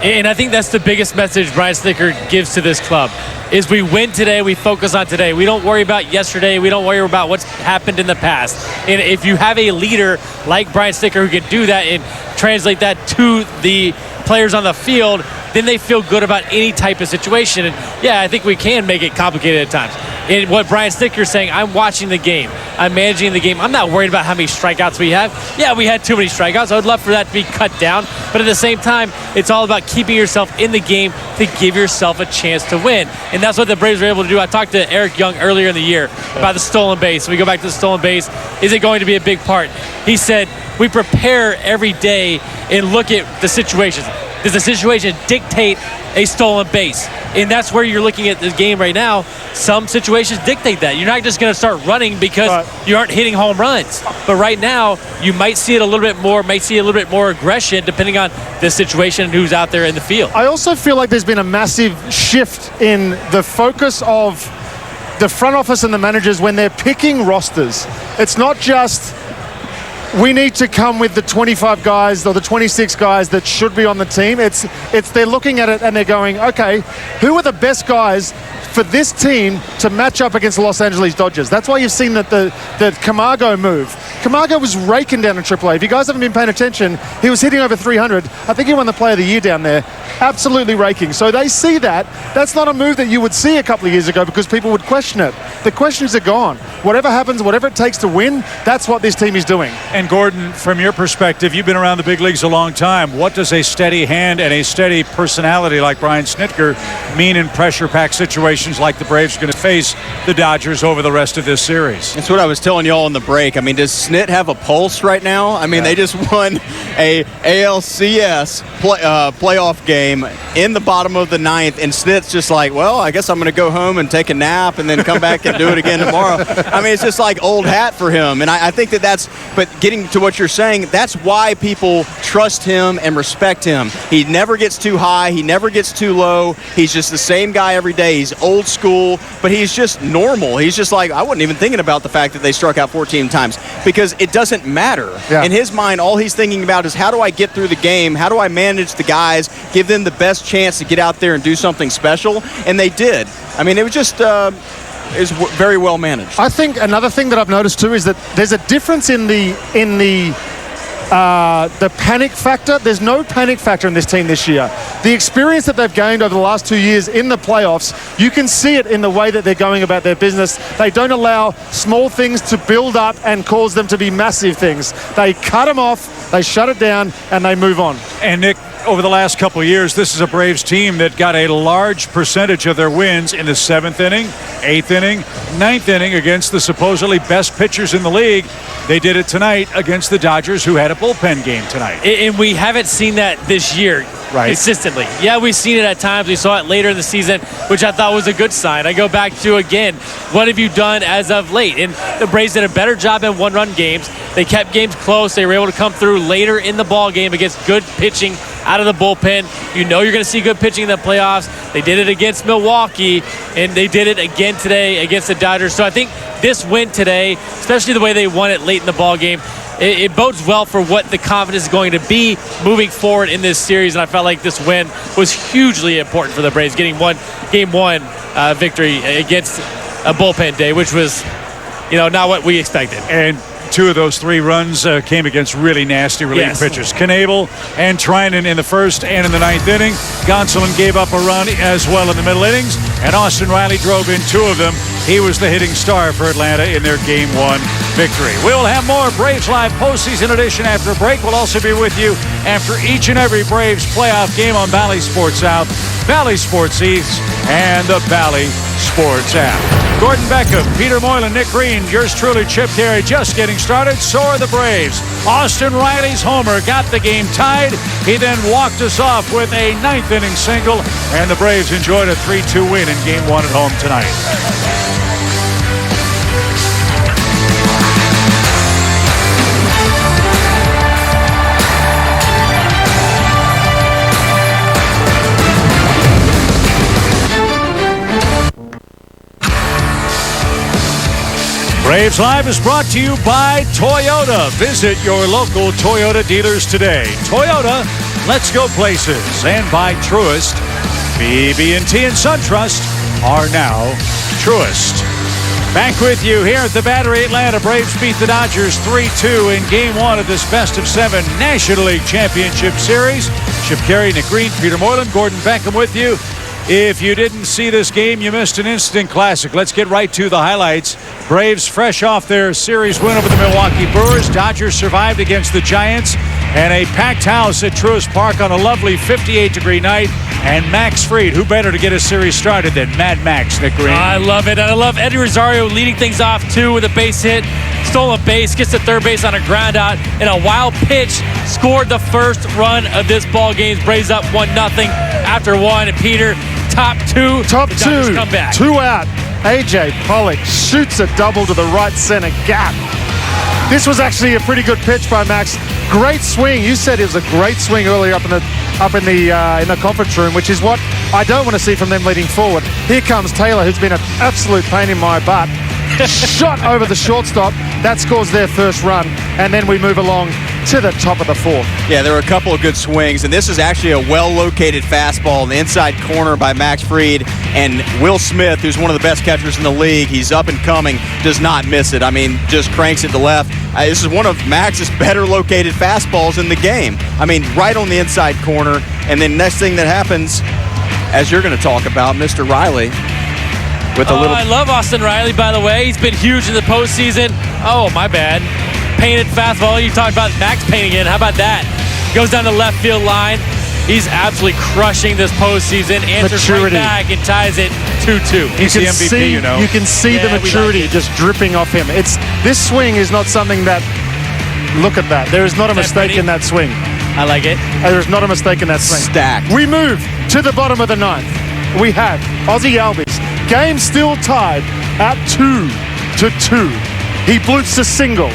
And I think that's the biggest message Brian Snitker gives to this club is we win today, we focus on today. We don't worry about yesterday, we don't worry about what's happened in the past. And if you have a leader like Brian Snitker who can do that and translate that to the players on the field, then they feel good about any type of situation. And yeah, I think we can make it complicated at times. And what Brian Snitker is saying, I'm watching the game, I'm managing the game, I'm not worried about how many strikeouts we have. Yeah, we had too many strikeouts. I would love for that to be cut down. But at the same time, it's all about keeping yourself in the game to give yourself a chance to win. And that's what the Braves were able to do. I talked to Eric Young earlier in the year about the stolen base. We go back to the stolen base. Is it going to be a big part? He said, we prepare every day and look at the situations. Does the situation dictate a stolen base? And that's where you're looking at this game right now. Some situations dictate that. You're not just going to start running because you aren't hitting home runs. But right now, you might see it a little bit more, aggression depending on the situation and who's out there in the field. I also feel like there's been a massive shift in the focus of the front office and the managers when they're picking rosters. It's not just we need to come with the 25 guys or the 26 guys that should be on the team. It's they're looking at it and they're going, okay, who are the best guys for this team to match up against the Los Angeles Dodgers? That's why you've seen that the Camargo move. Camargo was raking down in AAA. If you guys haven't been paying attention, he was hitting over 300. I think he won the Player of the Year down there. Absolutely raking. So they see that. That's not a move that you would see a couple of years ago because people would question it. The questions are gone. Whatever happens, whatever it takes to win, that's what this team is doing. And Gordon, from your perspective, you've been around the big leagues a long time. What does a steady hand and a steady personality like Brian Snitker mean in pressure-packed situations like the Braves are going to face the Dodgers over the rest of this series? That's what I was telling y'all in the break. I mean, does Snit have a pulse right now? I mean, they just won a ALCS playoff game in the bottom of the ninth, and Snit's just like, well, I guess I'm going to go home and take a nap and then come back and do it again tomorrow. I mean, it's just like old hat for him. And I think but getting to what you're saying, that's why people trust him and respect him. He never gets too high. He never gets too low. He's just the same guy every day. He's old school, but he's just normal. He's just like, I wasn't even thinking about the fact that they struck out 14 times because it doesn't matter. Yeah. In his mind, all he's thinking about is how do I get through the game? How do I manage the guys, give them the best chance to get out there and do something special? And they did. I mean, it was just is very well managed. I think another thing that I've noticed too is that there's a difference in the panic factor. There's no panic factor in this team this year. The experience that they've gained over the last 2 years in the playoffs, you can see it in the way that they're going about their business. They don't allow small things to build up and cause them to be massive things. They cut them off, they shut it down, and they move on. And Nick, over the last couple of years, this is a Braves team that got a large percentage of their wins in the 7th inning, 8th inning, 9th inning against the supposedly best pitchers in the league. They did it tonight against the Dodgers, who had a bullpen game tonight. And we haven't seen that this year consistently. Yeah, we've seen it at times. We saw it later in the season, which I thought was a good sign. I go back to, again, what have you done as of late? And the Braves did a better job in one-run games. They kept games close. They were able to come through later in the ball game against good pitching out of the bullpen. You know you're going to see good pitching in the playoffs. They did it against Milwaukee, and they did it again today against the Dodgers. So I think this win today, especially the way they won it late in the ball game, it bodes well for what the confidence is going to be moving forward in this series. And I felt like this win was hugely important for the Braves, getting game one victory against a bullpen day, which was, not what we expected. And 2 of those 3 runs came against really nasty relief pitchers. Knebel and Trinan in the 1st and in the 9th inning. Gonsolin gave up a run as well in the middle innings, and Austin Riley drove in 2 of them. He was the hitting star for Atlanta in their Game 1 victory. We will have more Braves Live postseason edition after a break. We'll also be with you after each and every Braves playoff game on Valley Sports South, Valley Sports East, and the Valley Sports app. Gordon Beckham, Peter Moylan, Nick Green, yours truly, Chip Terry, just getting started. So are the Braves. Austin Riley's homer got the game tied. He then walked us off with a 9th inning single, and the Braves enjoyed a 3-2 win in Game 1 at home tonight. Braves Live is brought to you by Toyota. Visit your local Toyota dealers today. Toyota, let's go places. And by Truist. BB&T and SunTrust are now Truist. Back with you here at the Battery Atlanta. Braves beat the Dodgers 3-2 in Game 1 of this best-of-7 National League Championship Series. Chip Carey, Nick Green, Peter Moreland, Gordon Beckham with you. If you didn't see this game, you missed an instant classic. Let's get right to the highlights. Braves fresh off their series win over the Milwaukee Brewers. Dodgers survived against the Giants. And a packed house at Truist Park on a lovely 58-degree night. And Max Fried, who better to get a series started than Mad Max, Nick Green? I love it. And I love Eddie Rosario leading things off, too, with a base hit. Stolen base, gets to third base on a ground out. And a wild pitch scored the first run of this ball game. Braves up 1-0 after one. And Peter, top two. Come back. 2 out. A.J. Pollock shoots a double to the right center gap. This was actually a pretty good pitch by Max. Great swing. You said it was a great swing earlier up in the conference room, which is what I don't want to see from them leading forward. Here comes Taylor, who's been an absolute pain in my butt. Shot over the shortstop. That scores their first run. And then we move along to the top of the fourth. Yeah, there were a couple of good swings, and this is actually a well-located fastball in the inside corner by Max Fried, and Will Smith, who's one of the best catchers in the league, he's up and coming, does not miss it. I mean, just cranks it to left. This is one of Max's better located fastballs in the game. I mean, right on the inside corner, and then next thing that happens, as you're going to talk about, Mr. Riley. I love Austin Riley, by the way. He's been huge in the postseason. Oh, my bad. Painted fastball. You talked about Max painting it. How about that? Goes down the left field line. He's absolutely crushing this postseason. Answers right back and ties it 2-2. He's the MVP, you know. You can see the maturity just dripping off him. This swing is not something that. Look at that. There is not a mistake in that swing. I like it. There is not a mistake in that swing. Stacked. We move to the bottom of the ninth. We have Ozzie Albies. Game still tied at 2-2. He bloops a single.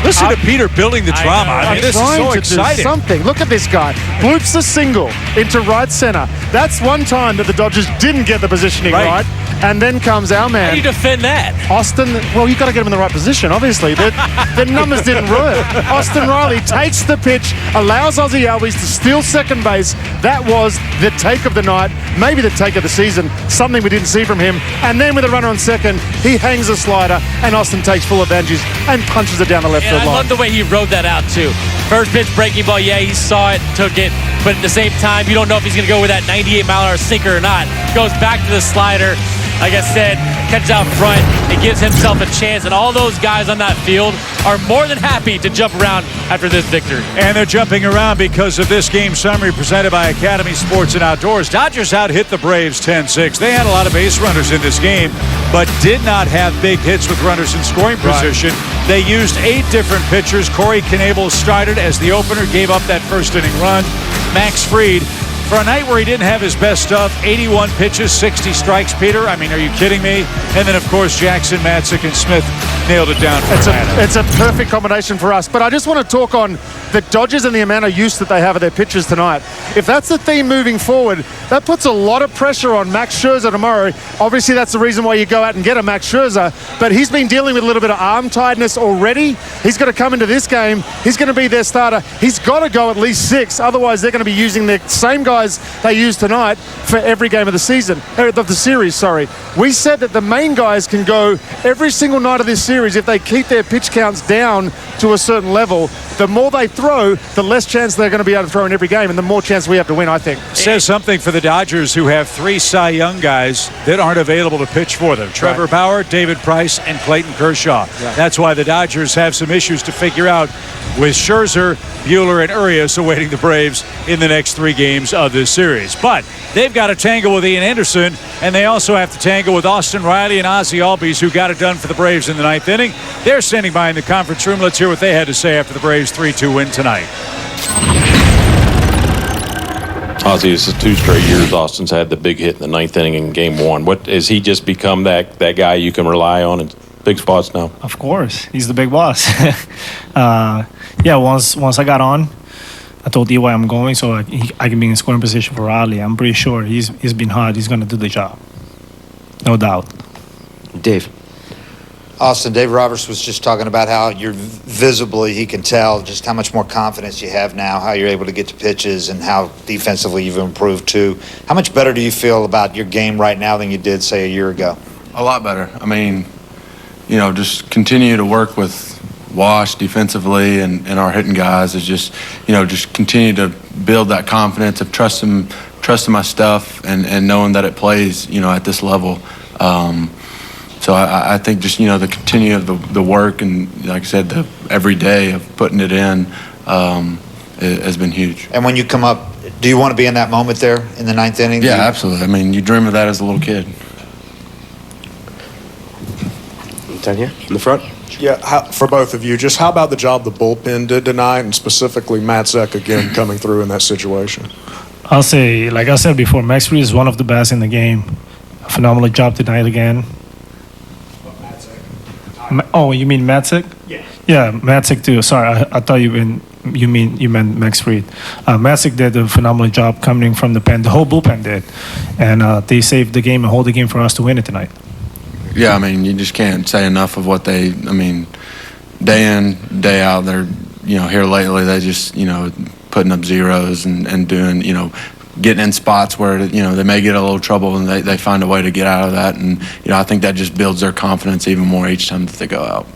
Listen to Peter building the drama. I mean, this is so exciting. Something. Look at this guy. Bloops a single into right center. That's one time that the Dodgers didn't get the positioning right. And then comes our man. How do you defend that? Austin, well, you've got to get him in the right position, obviously. The numbers didn't work. Austin Riley takes the pitch, allows Ozzie Albies to steal second base. That was the take of the night, maybe the take of the season, something we didn't see from him. And then with a runner on second, he hangs a slider, and Austin takes full advantage and punches it down the left field line. I love the way he rode that out, too. First pitch breaking ball, yeah, he saw it, took it. But at the same time, you don't know if he's going to go with that 98-mile-an-hour sinker or not. Goes back to the slider. Like I said, catches out front. It gives himself a chance. And all those guys on that field are more than happy to jump around after this victory. And they're jumping around because of this game summary presented by Academy Sports and Outdoors. Dodgers out-hit the Braves 10-6. They had a lot of base runners in this game, but did not have big hits with runners in scoring position. They used 8 different pitchers. Corey Knebel started as the opener, gave up that first inning run. Max Fried, for a night where he didn't have his best stuff, 81 pitches, 60 strikes, Peter. I mean, are you kidding me? And then, of course, Jackson, Matzek, and Smith nailed it down for Atlanta. It's a perfect combination for us. But I just want to talk on the Dodgers and the amount of use that they have of their pitchers tonight. If that's the theme moving forward, that puts a lot of pressure on Max Scherzer tomorrow. Obviously, that's the reason why you go out and get a Max Scherzer. But he's been dealing with a little bit of arm tiredness already. He's got to come into this game. He's going to be their starter. He's got to go at least 6. Otherwise, they're going to be using the same guys they use tonight for every game of the series. We said that the main guys can go every single night of this series if they keep their pitch counts down to a certain level. The more they throw, the less chance they're going to be able to throw in every game, and the more chance we have to win, I think. Says something for the Dodgers, who have 3 Cy Young guys that aren't available to pitch for them. Trevor Bauer, David Price, and Clayton Kershaw. That's why the Dodgers have some issues to figure out with Scherzer, Buehler, and Urias awaiting the Braves in the next 3 games of this series. But they've got to tangle with Ian Anderson, and they also have to tangle with Austin Riley and Ozzie Albies, who got it done for the Braves in the 9th inning. They're standing by in the conference room. Let's hear what they had to say after the Braves' 3-2 win tonight. Ozzie, this is 2 straight years Austin's had the big hit in the 9th inning in Game 1. What has he just become that guy you can rely on in big spots now? Of course, he's the big boss. Once I got on, I told you where I'm going, so I can be in scoring position for Riley. I'm pretty sure he's been hard. He's going to do the job, no doubt. Dave. Austin, Dave Roberts was just talking about how you're visibly, he can tell just how much more confidence you have now, how you're able to get to pitches, and how defensively you've improved too. How much better do you feel about your game right now than you did, say, a year ago? A lot better. I mean, just continue to work with Wash defensively and our hitting guys is just continue to build that confidence of trusting my stuff and knowing that it plays, at this level. So I think just, the continue of the work and, like I said, the every day of putting it in has been huge. And when you come up, do you want to be in that moment there in the ninth inning? Yeah, absolutely. I mean, you dream of that as a little kid. Down here in the front. Yeah, for both of you, just how about the job the bullpen did tonight, and specifically Matzek again coming through in that situation? I'll say, like I said before, Max Fried is one of the best in the game. A phenomenal job tonight again. Oh, you mean Matzek? Yeah. Yeah, Matzek too. Sorry, I thought you meant Max Fried. Matzek did a phenomenal job coming from the pen. The whole bullpen did, and they saved the game and hold the game for us to win it tonight. Yeah, I mean, you just can't say enough of what day in, day out, they're, here lately, they just, putting up zeros and doing, getting in spots where, they may get a little trouble and they find a way to get out of that. And, I think that just builds their confidence even more each time that they go out.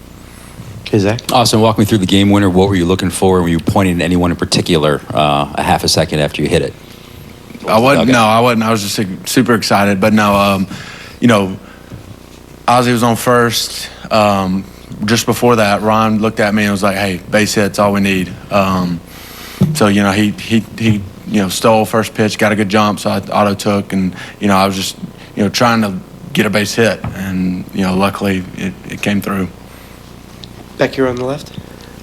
Okay, Zach. Austin, walk me through the game winner. What were you looking for? Were you pointing at anyone in particular a half a second after you hit it? I wasn't. I was just super excited. But no, Ozzie was on first. Just before that, Ron looked at me and was like, "Hey, base hit's all we need." So he stole first pitch, got a good jump, so I auto took, and I was just trying to get a base hit, and luckily it came through. Back here on the left.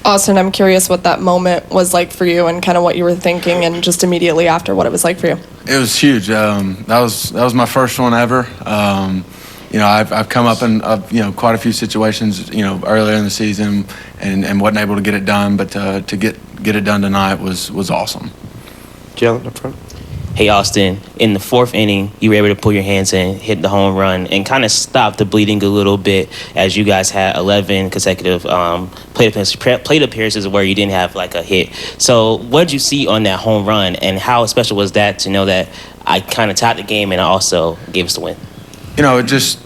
Austin, I'm curious what that moment was like for you, and kind of what you were thinking, and just immediately after, what it was like for you. It was huge. That was my first one ever. I've come up in quite a few situations earlier in the season and wasn't able to get it done, but to get it done tonight was awesome. Jalen up front. Hey, Austin, in the fourth inning, you were able to pull your hands in, hit the home run, and kind of stop the bleeding a little bit as you guys had 11 consecutive plate appearances where you didn't have like a hit. So what did you see on that home run, and how special was that to know that I kind of tied the game and I also gave us the win? Just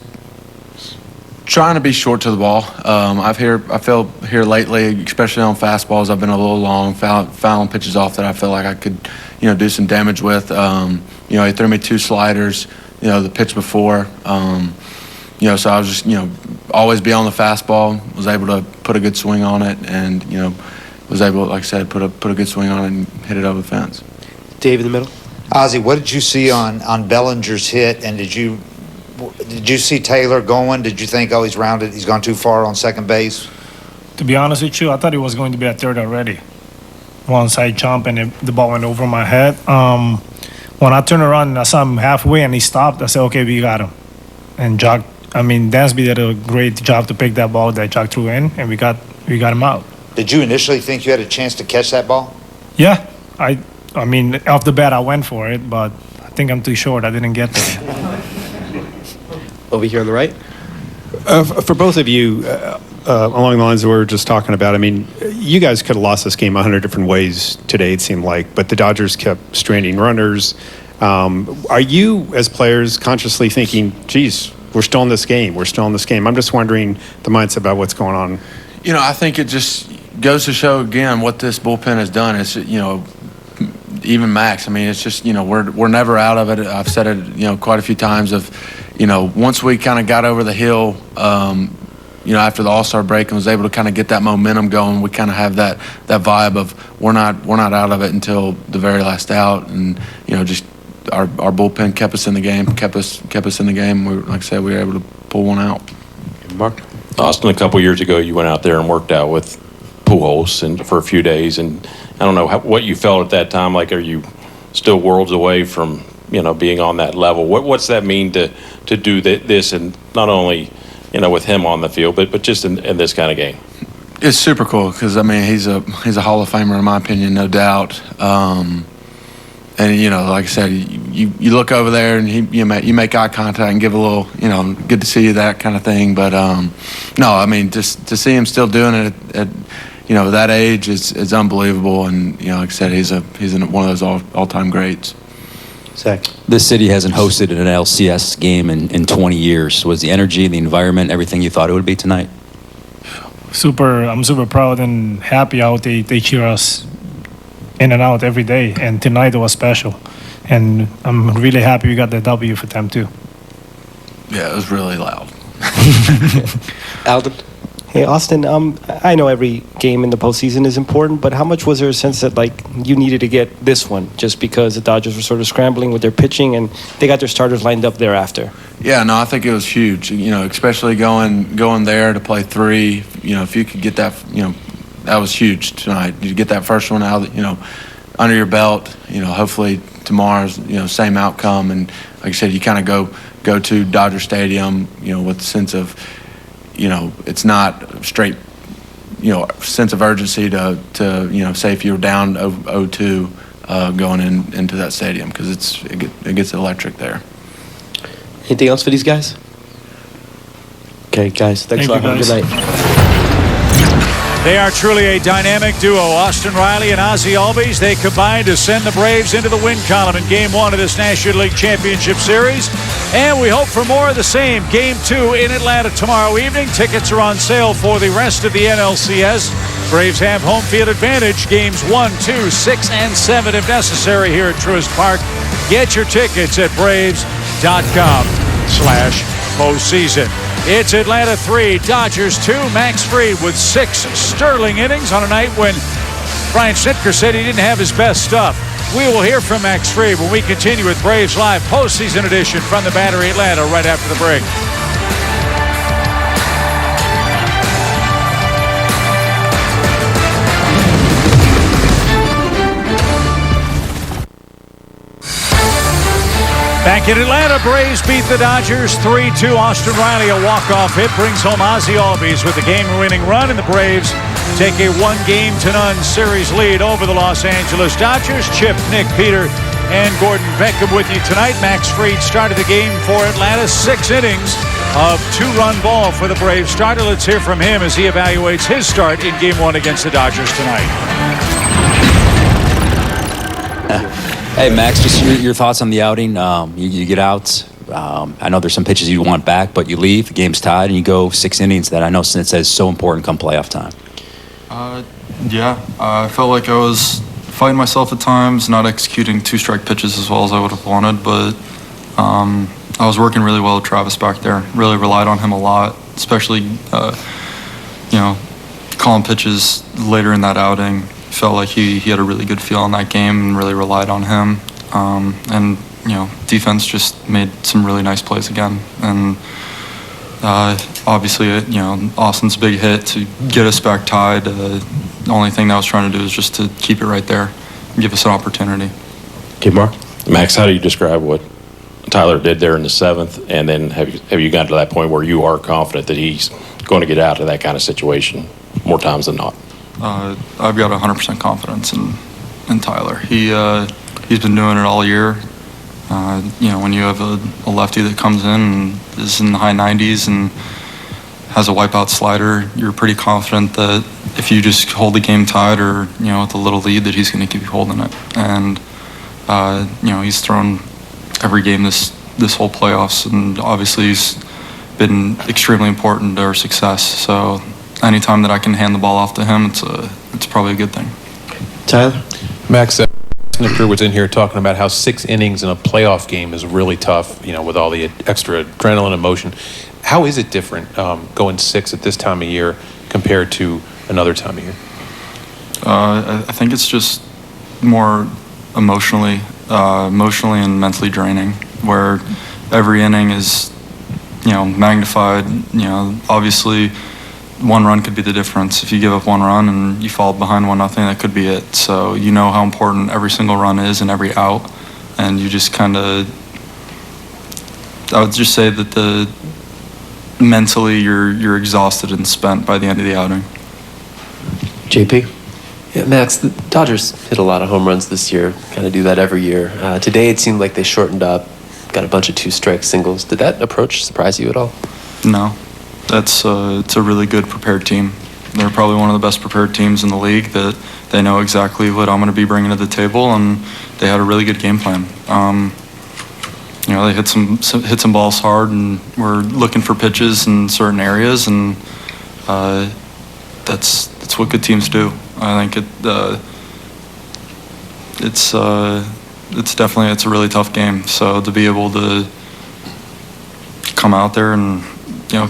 trying to be short to the ball. I feel here lately, especially on fastballs, I've been a little long, fouling pitches off that I feel like I could, do some damage with. He threw me 2 sliders, the pitch before. So I was just, always be on the fastball, was able to put a good swing on it, and, was able, like I said, put a good swing on it and hit it over the fence. Dave in the middle. Ozzie, what did you see on Bellinger's hit, and did you see Taylor going? Did you think, he's rounded, he's gone too far on second base? To be honest with you, I thought he was going to be at third already. One side jump and the ball went over my head. When I turned around and I saw him halfway and he stopped, I said, okay, we got him. And Dansby did a great job to pick that ball that Jock threw in, and we got him out. Did you initially think you had a chance to catch that ball? Yeah. I mean, off the bat, I went for it, but I think I'm too short. I didn't get there. Over here on the right. For both of you, along the lines that we were just talking about, I mean, you guys could have lost this game 100 different ways today, it seemed like, but the Dodgers kept stranding runners. Are you, as players, consciously thinking, geez, we're still in this game, I'm just wondering the mindset about what's going on. I think it just goes to show, again, what this bullpen has done. It's, even Max, I mean, it's just, we're never out of it. I've said it, quite a few times of, once we kind of got over the hill, after the All-Star break and was able to kind of get that momentum going, we kind of have that vibe of we're not out of it until the very last out, and just our bullpen kept us in the game, kept us in the game. Like I said, we were able to pull one out. Mark? Austin, a couple years ago, you went out there and worked out with Pujols and for a few days, and I don't know what you felt at that time. Like, are you still worlds away from being on that level? What's that mean to do this, and not only with him on the field, but just in this kind of game? It's super cool because I mean he's a Hall of Famer in my opinion, no doubt. And, you know, like I said, you look over there and you make eye contact and give a little, you know, good to see you, that kind of thing. But, no, I mean, just to see him still doing it at you know, that age is unbelievable. And, you know, like I said, he's one of those all-time greats. Zach. This city hasn't hosted an NLCS game in 20 years. Was the energy, the environment, everything you thought it would be tonight? I'm super proud and happy how they cheer us in and out every day. And tonight it was special. And I'm really happy we got the W for them too. Yeah, it was really loud. Alden? Hey, Austin, I know every game in the postseason is important, but how much was there a sense that, like, you needed to get this one just because the Dodgers were sort of scrambling with their pitching and they got their starters lined up thereafter? Yeah, no, I think it was huge, you know, especially going there to play 3. You know, if you could get that, you know, that was huge tonight. You get that first one out, you know, under your belt, you know, hopefully tomorrow's, you know, same outcome. And like I said, you kind of go to Dodger Stadium, you know, with a sense of, you know, it's not straight, you know, sense of urgency to you know, say if you're down 0-2 going into that stadium, because it gets electric there. Anything else for these guys? Okay, guys, thanks a lot. Have a good night. They are truly a dynamic duo, Austin Riley and Ozzie Albies. They combined to send the Braves into the win column in Game 1 of this National League Championship Series. And we hope for more of the same. Game 2 in Atlanta tomorrow evening. Tickets are on sale for the rest of the NLCS. Braves have home field advantage. Games 1, 2, 6, and 7 if necessary here at Truist Park. Get your tickets at Braves.com/postseason. It's Atlanta 3, Dodgers 2. Max Fried with 6 sterling innings on a night when Brian Snitker said he didn't have his best stuff. We will hear from Max Fried when we continue with Braves Live postseason edition from the Battery Atlanta right after the break. Back in Atlanta, Braves beat the Dodgers 3-2. Austin Riley, a walk-off hit, brings home Ozzie Albies with the game-winning run, and the Braves take a 1-0 series lead over the Los Angeles Dodgers. Chip, Nick, Peter, and Gordon Beckham with you tonight. Max Fried started the game for Atlanta. 6 innings of 2-run ball for the Braves starter. Let's hear from him as he evaluates his start in Game 1 against the Dodgers tonight. Hey, Max, just your thoughts on the outing. You get out. I know there's some pitches you want back, but you leave. The game's tied, and you go 6 innings. That I know Snit says so important come playoff time. I felt like I was fighting myself at times, not executing 2-strike pitches as well as I would have wanted, but I was working really well with Travis back there. Really relied on him a lot, especially, you know, calling pitches later in that outing. Felt like he had a really good feel in that game and really relied on him. And, you know, defense just made some really nice plays again. And obviously, you know, Austin's big hit to get us back tied. The only thing that I was trying to do is just to keep it right there and give us an opportunity. Okay, Mark. Max, how do you describe what Tyler did there in the 7th? And then have you gotten to that point where you are confident that he's going to get out of that kind of situation more times than not? I've got 100% confidence in Tyler. He's been doing it all year. You know, when you have a lefty that comes in and is in the high 90s and has a wipeout slider, you're pretty confident that if you just hold the game tied or, you know, with a little lead, that he's going to keep holding it. And you know, he's thrown every game this whole playoffs, and obviously he's been extremely important to our success. So anytime that I can hand the ball off to him, it's probably a good thing. Tyler? Max, Snitker was in here talking about how 6 innings in a playoff game is really tough, you know, with all the extra adrenaline and emotion. How is it different going 6 at this time of year compared to another time of year? I think it's just more emotionally and mentally draining, where every inning is, you know, magnified. You know, obviously 1 run could be the difference. If you give up 1 run and you fall behind 1-0, that could be it. So you know how important every single run is and every out, and you just kind of, I would just say that mentally you're exhausted and spent by the end of the outing. JP? Yeah, Max, the Dodgers hit a lot of home runs this year, kind of do that every year. Today it seemed like they shortened up, got a bunch of two-strike singles. Did that approach surprise you at all? No. It's a really good prepared team. They're probably one of the best prepared teams in the league, that they know exactly what I'm going to be bringing to the table, and they had a really good game plan. They hit some balls hard, and we're looking for pitches in certain areas, and that's what good teams do. I think it's a really tough game. So to be able to come out there and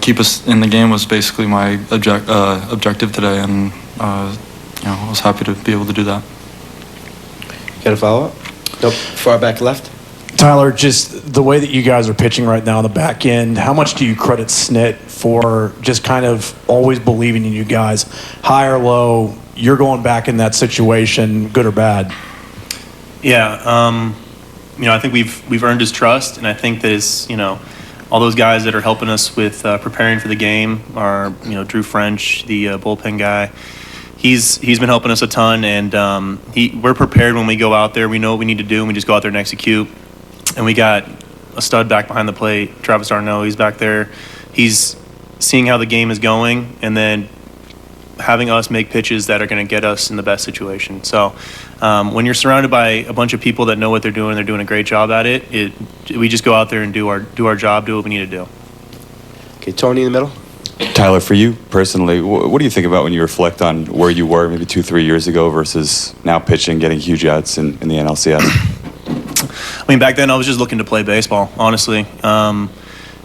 keep us in the game was basically my objective today, and I was happy to be able to do that. Got a follow-up? Nope. Far back left. Tyler, just the way that you guys are pitching right now on the back end, how much do you credit Snit for just kind of always believing in you guys? High or low, you're going back in that situation, good or bad? Yeah, I think we've earned his trust, and I think that it's, all those guys that are helping us with preparing for the game are, Drew French, the bullpen guy. He's been helping us a ton, and we're prepared when we go out there. We know what we need to do, and we just go out there and execute. And we got a stud back behind the plate, Travis Arnaud. He's back there. He's seeing how the game is going, and then having us make pitches that are going to get us in the best situation. So when you're surrounded by a bunch of people that know what they're doing a great job at it, we just go out there and do our job, do what we need to do. Okay, Tony in the middle. Tyler, for you personally, what do you think about when you reflect on where you were maybe 2-3 years ago versus now pitching, getting huge outs in the NLCS? I mean, back then I was just looking to play baseball, honestly. I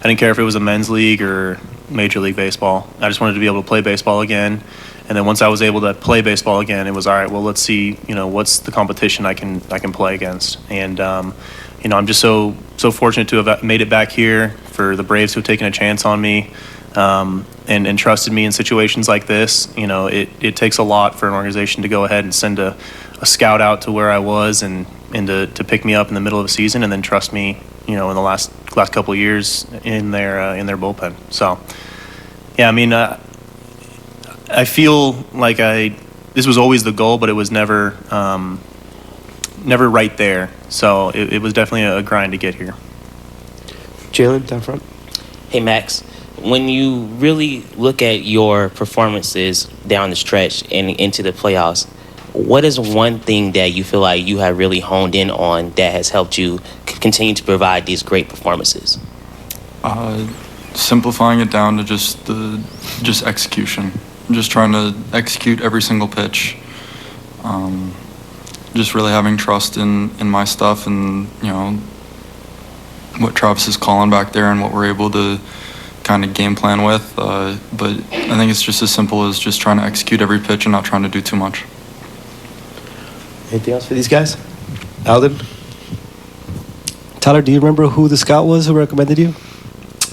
didn't care if it was a men's league or Major League Baseball. I just wanted to be able to play baseball again. And then once I was able to play baseball again, it was all right, well, let's see, what's the competition I can play against. And, I'm just so fortunate to have made it back here, for the Braves who have taken a chance on me and trusted me in situations like this. It takes a lot for an organization to go ahead and send a scout out to where I was and to pick me up in the middle of a season and then trust me, in the last couple of years in their bullpen. So, yeah, I mean, I feel like this was always the goal, but it was never right there. So it was definitely a grind to get here. Jalen, down front. Hey, Max. When you really look at your performances down the stretch and into the playoffs, what is one thing that you feel like you have really honed in on that has helped you continue to provide these great performances? Simplifying it down to just execution. Just trying to execute every single pitch. Just really having trust in my stuff and, what Travis is calling back there and what we're able to kind of game plan with. But I think it's just as simple as just trying to execute every pitch and not trying to do too much. Anything else for these guys? Alden? Tyler, do you remember who the scout was who recommended you?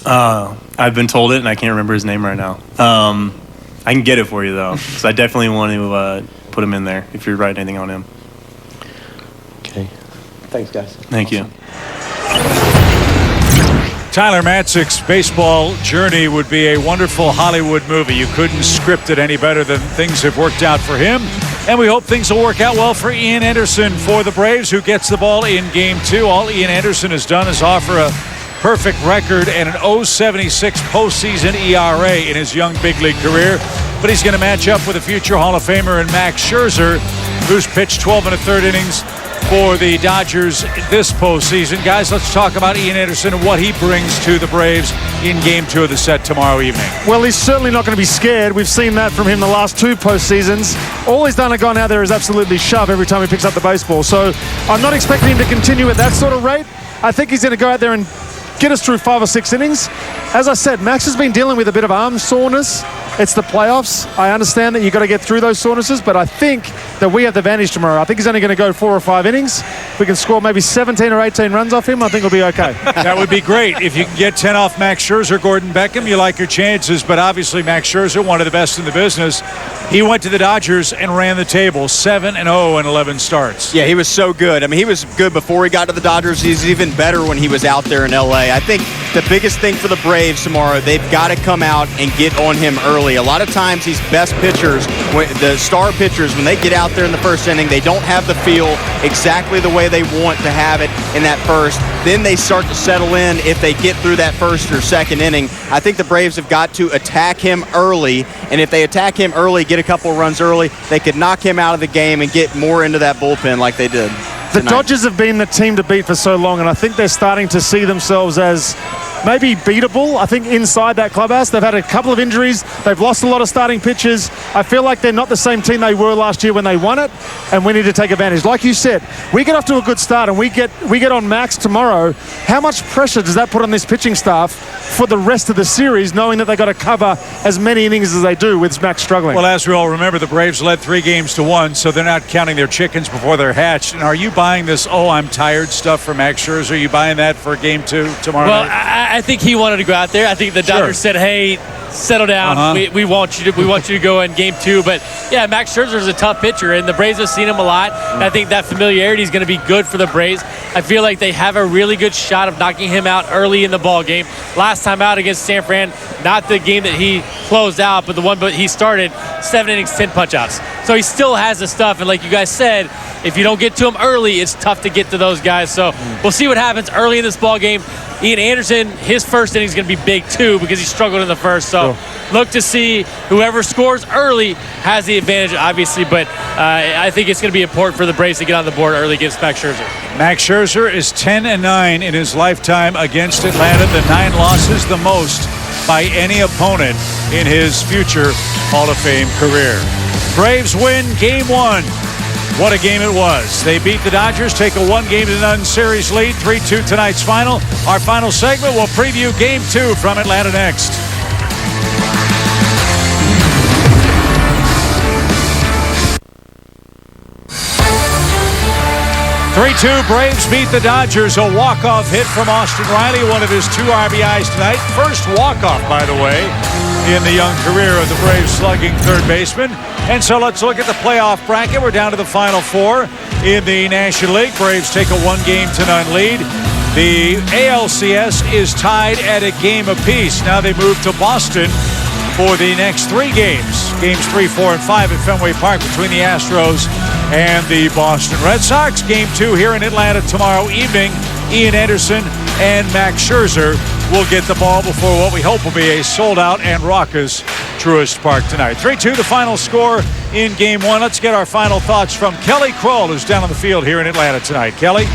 I've been told it, and I can't remember his name right now. I can get it for you, though, because I definitely want to put him in there if you're writing anything on him. Okay. Thanks, guys. Thank you. Tyler Matzek's baseball journey would be a wonderful Hollywood movie. You couldn't script it any better than things have worked out for him. And we hope things will work out well for Ian Anderson for the Braves, who gets the ball in Game 2. All Ian Anderson has done is offer a perfect record and an .076 postseason ERA in his young big league career. But he's going to match up with a future Hall of Famer in Max Scherzer, who's pitched 12 1/3 innings for the Dodgers this postseason. Guys, let's talk about Ian Anderson and what he brings to the Braves in Game 2 of the set tomorrow evening. Well, he's certainly not going to be scared. We've seen that from him the last 2 postseasons. All he's done and gone out there is absolutely shove every time he picks up the baseball. So I'm not expecting him to continue at that sort of rate. I think he's going to go out there and get us through 5 or 6 innings. As I said, Max has been dealing with a bit of arm soreness. It's the playoffs. I understand that you've got to get through those sorenesses, but I think that we have the advantage tomorrow. I think he's only going to go 4 or 5 innings. If we can score maybe 17 or 18 runs off him, I think we'll be okay. That would be great. If you can get 10 off Max Scherzer, Gordon Beckham, you like your chances, but obviously Max Scherzer, one of the best in the business. He went to the Dodgers and ran the table, 7-0 in 11 starts. Yeah, he was so good. I mean, he was good before he got to the Dodgers. He's even better when he was out there in L.A. I think the biggest thing for the Braves tomorrow. They've got to come out and get on him early. A lot of times these best pitchers, the star pitchers, when they get out there in the first inning, they don't have the feel exactly the way they want to have it in that first. Then they start to settle in if they get through that first or second inning. I think the Braves have got to attack him early, and if they attack him early, get a couple of runs early, they could knock him out of the game and get more into that bullpen like they did The tonight. Dodgers have been the team to beat for so long, and I think they're starting to see themselves as maybe beatable. I think inside that clubhouse, they've had a couple of injuries. They've lost a lot of starting pitchers. I feel like they're not the same team they were last year when they won it, and we need to take advantage. Like you said, we get off to a good start, and we get on Max tomorrow. How much pressure does that put on this pitching staff for the rest of the series, knowing that they've got to cover as many innings as they do with Max struggling? Well, as we all remember, the Braves led 3-1, so they're not counting their chickens before they're hatched. And are you buying this, I'm tired stuff from Max Scherzer? Are you buying that for Game 2 tomorrow night? I think he wanted to go out there. I think the Dodgers said, hey, settle down. We want you to go in Game 2. But, yeah, Max Scherzer is a tough pitcher, and the Braves have seen him a lot. And I think that familiarity is going to be good for the Braves. I feel like they have a really good shot of knocking him out early in the ball game. Last time out against San Fran, not the game that he closed out, but the one he started, 7 innings, 10 punch-outs. So he still has the stuff. And like you guys said, if you don't get to him early, it's tough to get to those guys. So we'll see what happens early in this ball game. Ian Anderson, his first inning is going to be big too because he struggled in the first. So look to see whoever scores early has the advantage, obviously. But I think it's going to be important for the Braves to get on the board early against Max Scherzer. Max Scherzer is 10-9 in his lifetime against Atlanta. The 9 losses, the most by any opponent in his future Hall of Fame career. Braves win Game 1. What a game it was. They beat the Dodgers, take a 1-0 series lead, 3-2 tonight's final. Our final segment will preview Game 2 from Atlanta next. 3-2 Braves beat the Dodgers. A walk-off hit from Austin Riley, one of his 2 RBIs tonight. First walk-off, by the way, in the young career of the Braves slugging third baseman. And so let's look at the playoff bracket. We're down to the final 4 in the National League. Braves take a 1-0 lead. The ALCS is tied at a game apiece. Now they move to Boston for the next 3 games. Games 3, 4, and 5 at Fenway Park between the Astros and the Boston Red Sox. Game 2 here in Atlanta tomorrow evening. Ian Anderson and Max Scherzer will get the ball before what we hope will be a sold-out and raucous Truist Park tonight. 3-2 the final score in Game 1. Let's get our final thoughts from Kelly Kroll, who's down on the field here in Atlanta tonight. Kelly?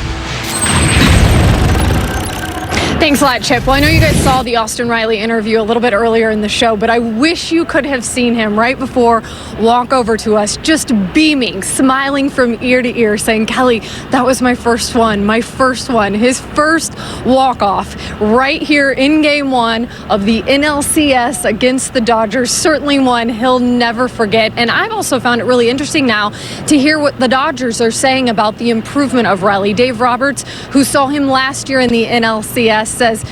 Thanks a lot, Chip. Well, I know you guys saw the Austin Riley interview a little bit earlier in the show, but I wish you could have seen him right before walk over to us, just beaming, smiling from ear to ear, saying, Kelly, that was my first one, his first walk-off right here in Game 1 of the NLCS against the Dodgers. Certainly one he'll never forget. And I've also found it really interesting now to hear what the Dodgers are saying about the improvement of Riley. Dave Roberts, who saw him last year in the NLCS, says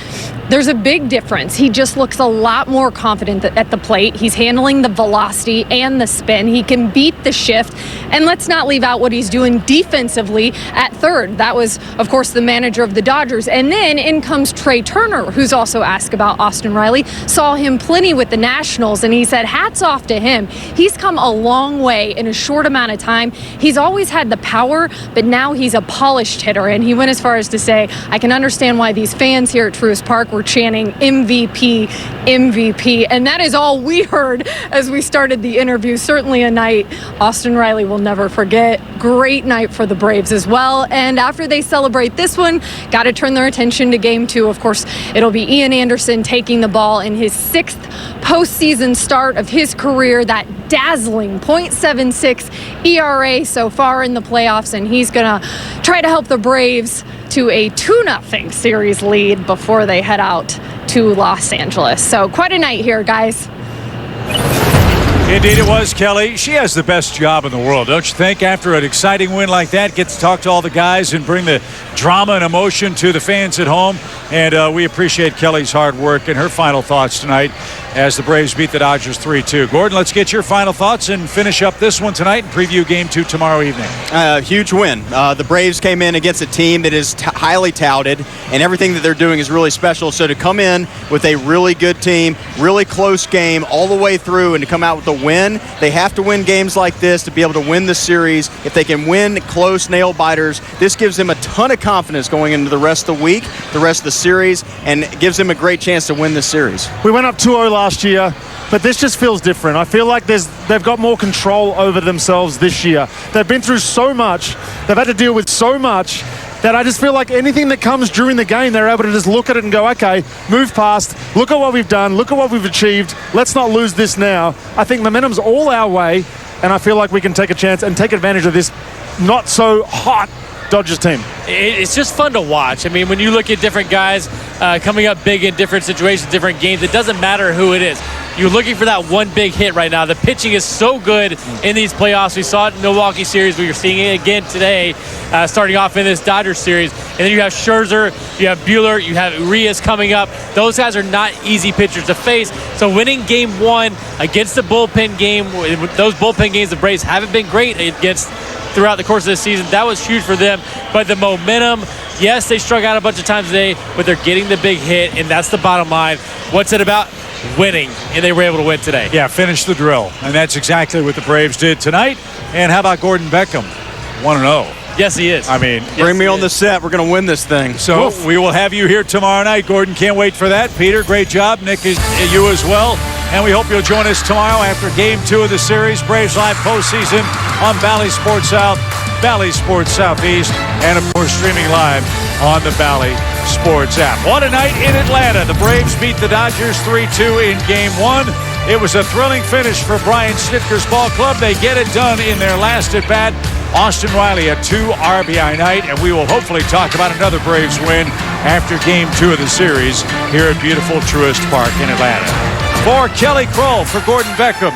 there's a big difference. He just looks a lot more confident at the plate. He's handling the velocity and the spin. He can beat the shift. And let's not leave out what he's doing defensively at third. That was, of course, the manager of the Dodgers. And then in comes Trey Turner, who's also asked about Austin Riley. Saw him plenty with the Nationals, and he said hats off to him. He's come a long way in a short amount of time. He's always had the power, but now he's a polished hitter. And he went as far as to say, I can understand why these fans here at Truist Park were chanting MVP, MVP. And that is all we heard as we started the interview. Certainly a night Austin Riley will never forget. Great night for the Braves as well. And after they celebrate this one, got to turn their attention to Game 2. Of course, it'll be Ian Anderson taking the ball in his 6th postseason start of his career. That dazzling .76 ERA so far in the playoffs. And he's going to try to help the Braves to a 2-0 series lead before they head out to Los Angeles. So quite a night here, guys. Indeed it was, Kelly. She has the best job in the world, don't you think? After an exciting win like that, get to talk to all the guys and bring the drama and emotion to the fans at home. And we appreciate Kelly's hard work and her final thoughts tonight as the Braves beat the Dodgers 3-2. Gordon, let's get your final thoughts and finish up this one tonight and preview Game 2 tomorrow evening. Huge win. The Braves came in against a team that is highly touted, and everything that they're doing is really special. So to come in with a really good team, really close game all the way through, and to come out with a win, they have to win games like this to be able to win the series. If they can win close nail-biters, this gives them a ton of confidence going into the rest of the week, the rest of the series, and gives them a great chance to win the series. We went up 2-0 last year, but this just feels different. I feel like they've got more control over themselves this year. They've been through so much. They've had to deal with so much that I just feel like anything that comes during the game, they're able to just look at it and go, okay, move past, look at what we've done, look at what we've achieved, let's not lose this now. I think momentum's all our way, and I feel like we can take a chance and take advantage of this not so hot Dodgers team. It's just fun to watch. I mean, when you look at different guys coming up big in different situations, different games, it doesn't matter who it is. You're looking for that one big hit right now. The pitching is so good in these playoffs. We saw it in the Milwaukee series. We are seeing it again today, starting off in this Dodgers series. And then you have Scherzer, you have Buehler, you have Urias coming up. Those guys are not easy pitchers to face. So winning Game 1 against the bullpen game, those bullpen games the Braves haven't been great against throughout the course of the season. That was huge for them. But the momentum, yes, they struck out a bunch of times today, but they're getting the big hit, and that's the bottom line. What's it about? Winning, and they were able to win today. Yeah, finish the drill. And that's exactly what the Braves did tonight. And how about Gordon Beckham? 1-0. Yes, he is. I mean, bring me on the set. We're going to win this thing. So we will have you here tomorrow night. Gordon, can't wait for that. Peter, great job. Nick, you as well. And we hope you'll join us tomorrow after Game 2 of the series. Braves Live postseason on Bally Sports South, Bally Sports Southeast, and of course streaming live on the Bally Sports app. What a night in Atlanta. The Braves beat the Dodgers 3-2 in Game 1. It was a thrilling finish for Brian Snitker's ball club. They get it done in their last at-bat. Austin Riley, a 2 RBI night, and we will hopefully talk about another Braves win after Game 2 of the series here at beautiful Truist Park in Atlanta. For Kelly Kroll, for Gordon Beckham,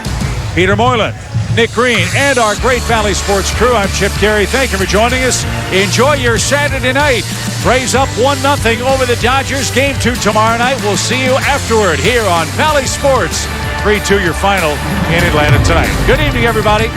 Peter Moylan, Nick Green, and our great Valley Sports crew, I'm Chip Carey. Thank you for joining us. Enjoy your Saturday night. Braves up 1-0 over the Dodgers. Game 2 tomorrow night. We'll see you afterward here on Valley Sports. 3-2 your final in Atlanta tonight. Good evening, everybody.